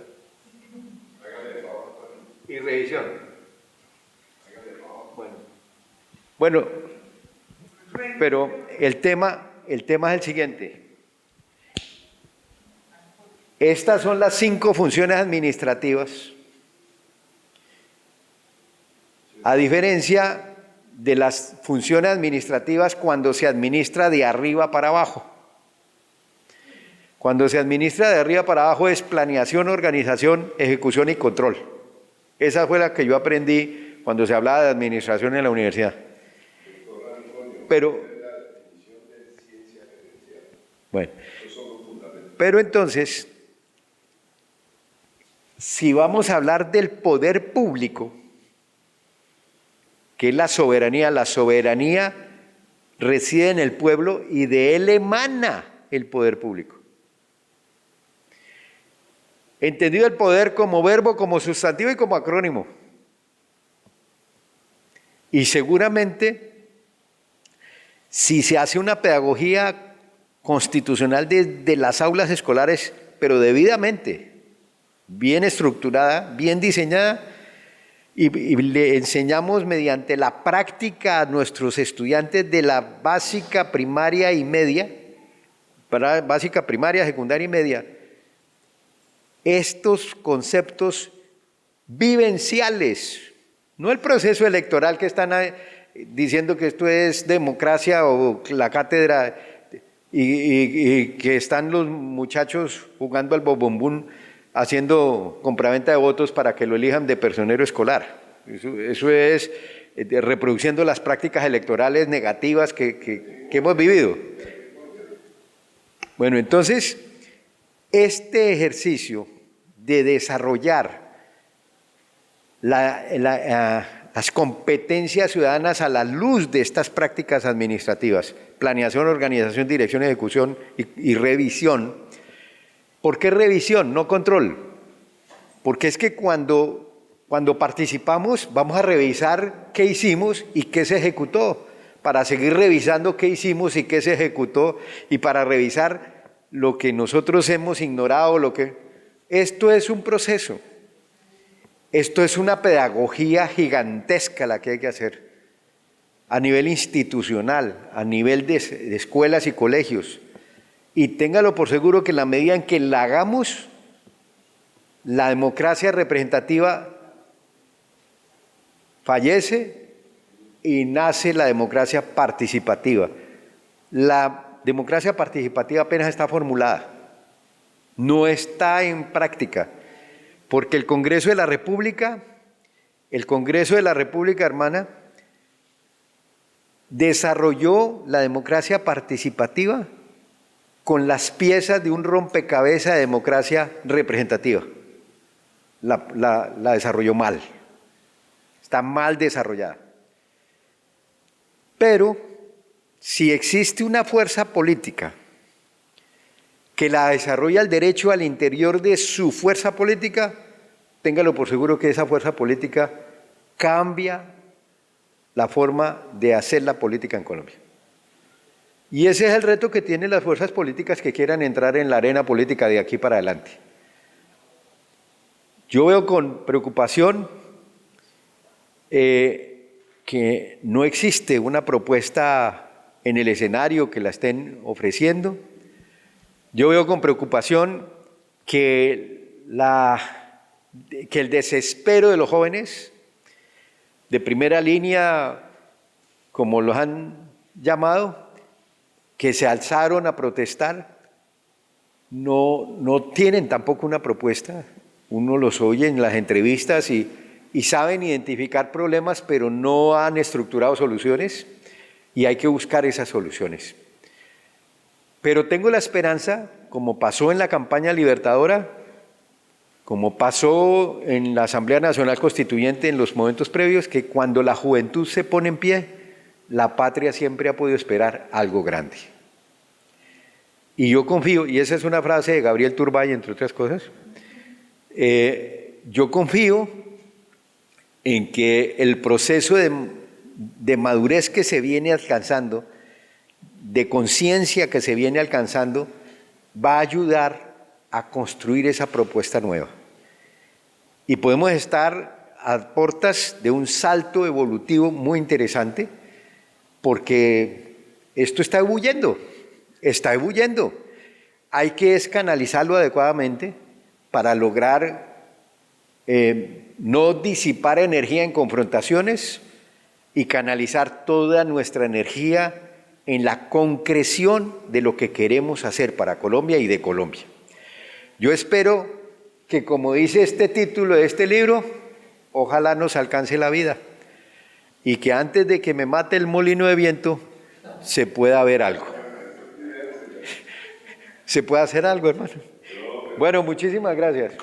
[SPEAKER 3] y revisión. Bueno, pero el tema es el siguiente. Estas son las 5 funciones administrativas, a diferencia de las funciones administrativas cuando se administra de arriba para abajo. Cuando se administra de arriba para abajo es planeación, organización, ejecución y control. Esa fue la que yo aprendí cuando se hablaba de administración en la universidad. Pero, bueno, pero entonces, si vamos a hablar del poder público, que es la soberanía reside en el pueblo y de él emana el poder público. Entendido el poder como verbo, como sustantivo y como acrónimo. Y seguramente, si se hace una pedagogía constitucional desde las aulas escolares, pero debidamente, bien estructurada, bien diseñada, y le enseñamos mediante la práctica a nuestros estudiantes de la básica, primaria y media, básica, primaria, secundaria y media, estos conceptos vivenciales, no el proceso electoral que están diciendo que esto es democracia o la cátedra y que están los muchachos jugando al bobombún haciendo compraventa de votos para que lo elijan de personero escolar. Eso es reproduciendo las prácticas electorales negativas que hemos vivido. Bueno, entonces, este ejercicio de desarrollar las competencias ciudadanas a la luz de estas prácticas administrativas, planeación, organización, dirección, ejecución y revisión. ¿Por qué revisión, no control? Porque es que cuando participamos vamos a revisar qué hicimos y qué se ejecutó, para seguir revisando qué hicimos y qué se ejecutó y para revisar lo que nosotros hemos ignorado, Esto es un proceso, esto es una pedagogía gigantesca la que hay que hacer a nivel institucional, a nivel de escuelas y colegios. Y téngalo por seguro que en la medida en que la hagamos, la democracia representativa fallece y nace la democracia participativa. La democracia participativa apenas está formulada, no está en práctica, porque el Congreso de la República, hermana, desarrolló la democracia participativa con las piezas de un rompecabezas de democracia representativa. La desarrolló mal, está mal desarrollada. Pero si existe una fuerza política que la desarrolla el derecho al interior de su fuerza política, téngalo por seguro que esa fuerza política cambia la forma de hacer la política en Colombia. Y ese es el reto que tienen las fuerzas políticas que quieran entrar en la arena política de aquí para adelante. Yo veo con preocupación que no existe una propuesta en el escenario que la estén ofreciendo, Yo veo con preocupación que el desespero de los jóvenes de primera línea, como los han llamado, que se alzaron a protestar, no tienen tampoco una propuesta. Uno los oye en las entrevistas y saben identificar problemas, pero no han estructurado soluciones y hay que buscar esas soluciones. Pero tengo la esperanza, como pasó en la campaña libertadora, como pasó en la Asamblea Nacional Constituyente en los momentos previos, que cuando la juventud se pone en pie, la patria siempre ha podido esperar algo grande. Y yo confío, y esa es una frase de Gabriel Turbay, entre otras cosas, yo confío en que el proceso de madurez que se viene alcanzando, de conciencia que se viene alcanzando, va a ayudar a construir esa propuesta nueva. Y podemos estar a puertas de un salto evolutivo muy interesante, porque esto está ebulliendo. Hay que canalizarlo adecuadamente para lograr no disipar energía en confrontaciones y canalizar toda nuestra energía en la concreción de lo que queremos hacer para Colombia y de Colombia. Yo espero que, como dice este título de este libro, ojalá nos alcance la vida y que antes de que me mate el molino de viento se pueda ver algo. Se puede hacer algo, hermano. Bueno, muchísimas gracias.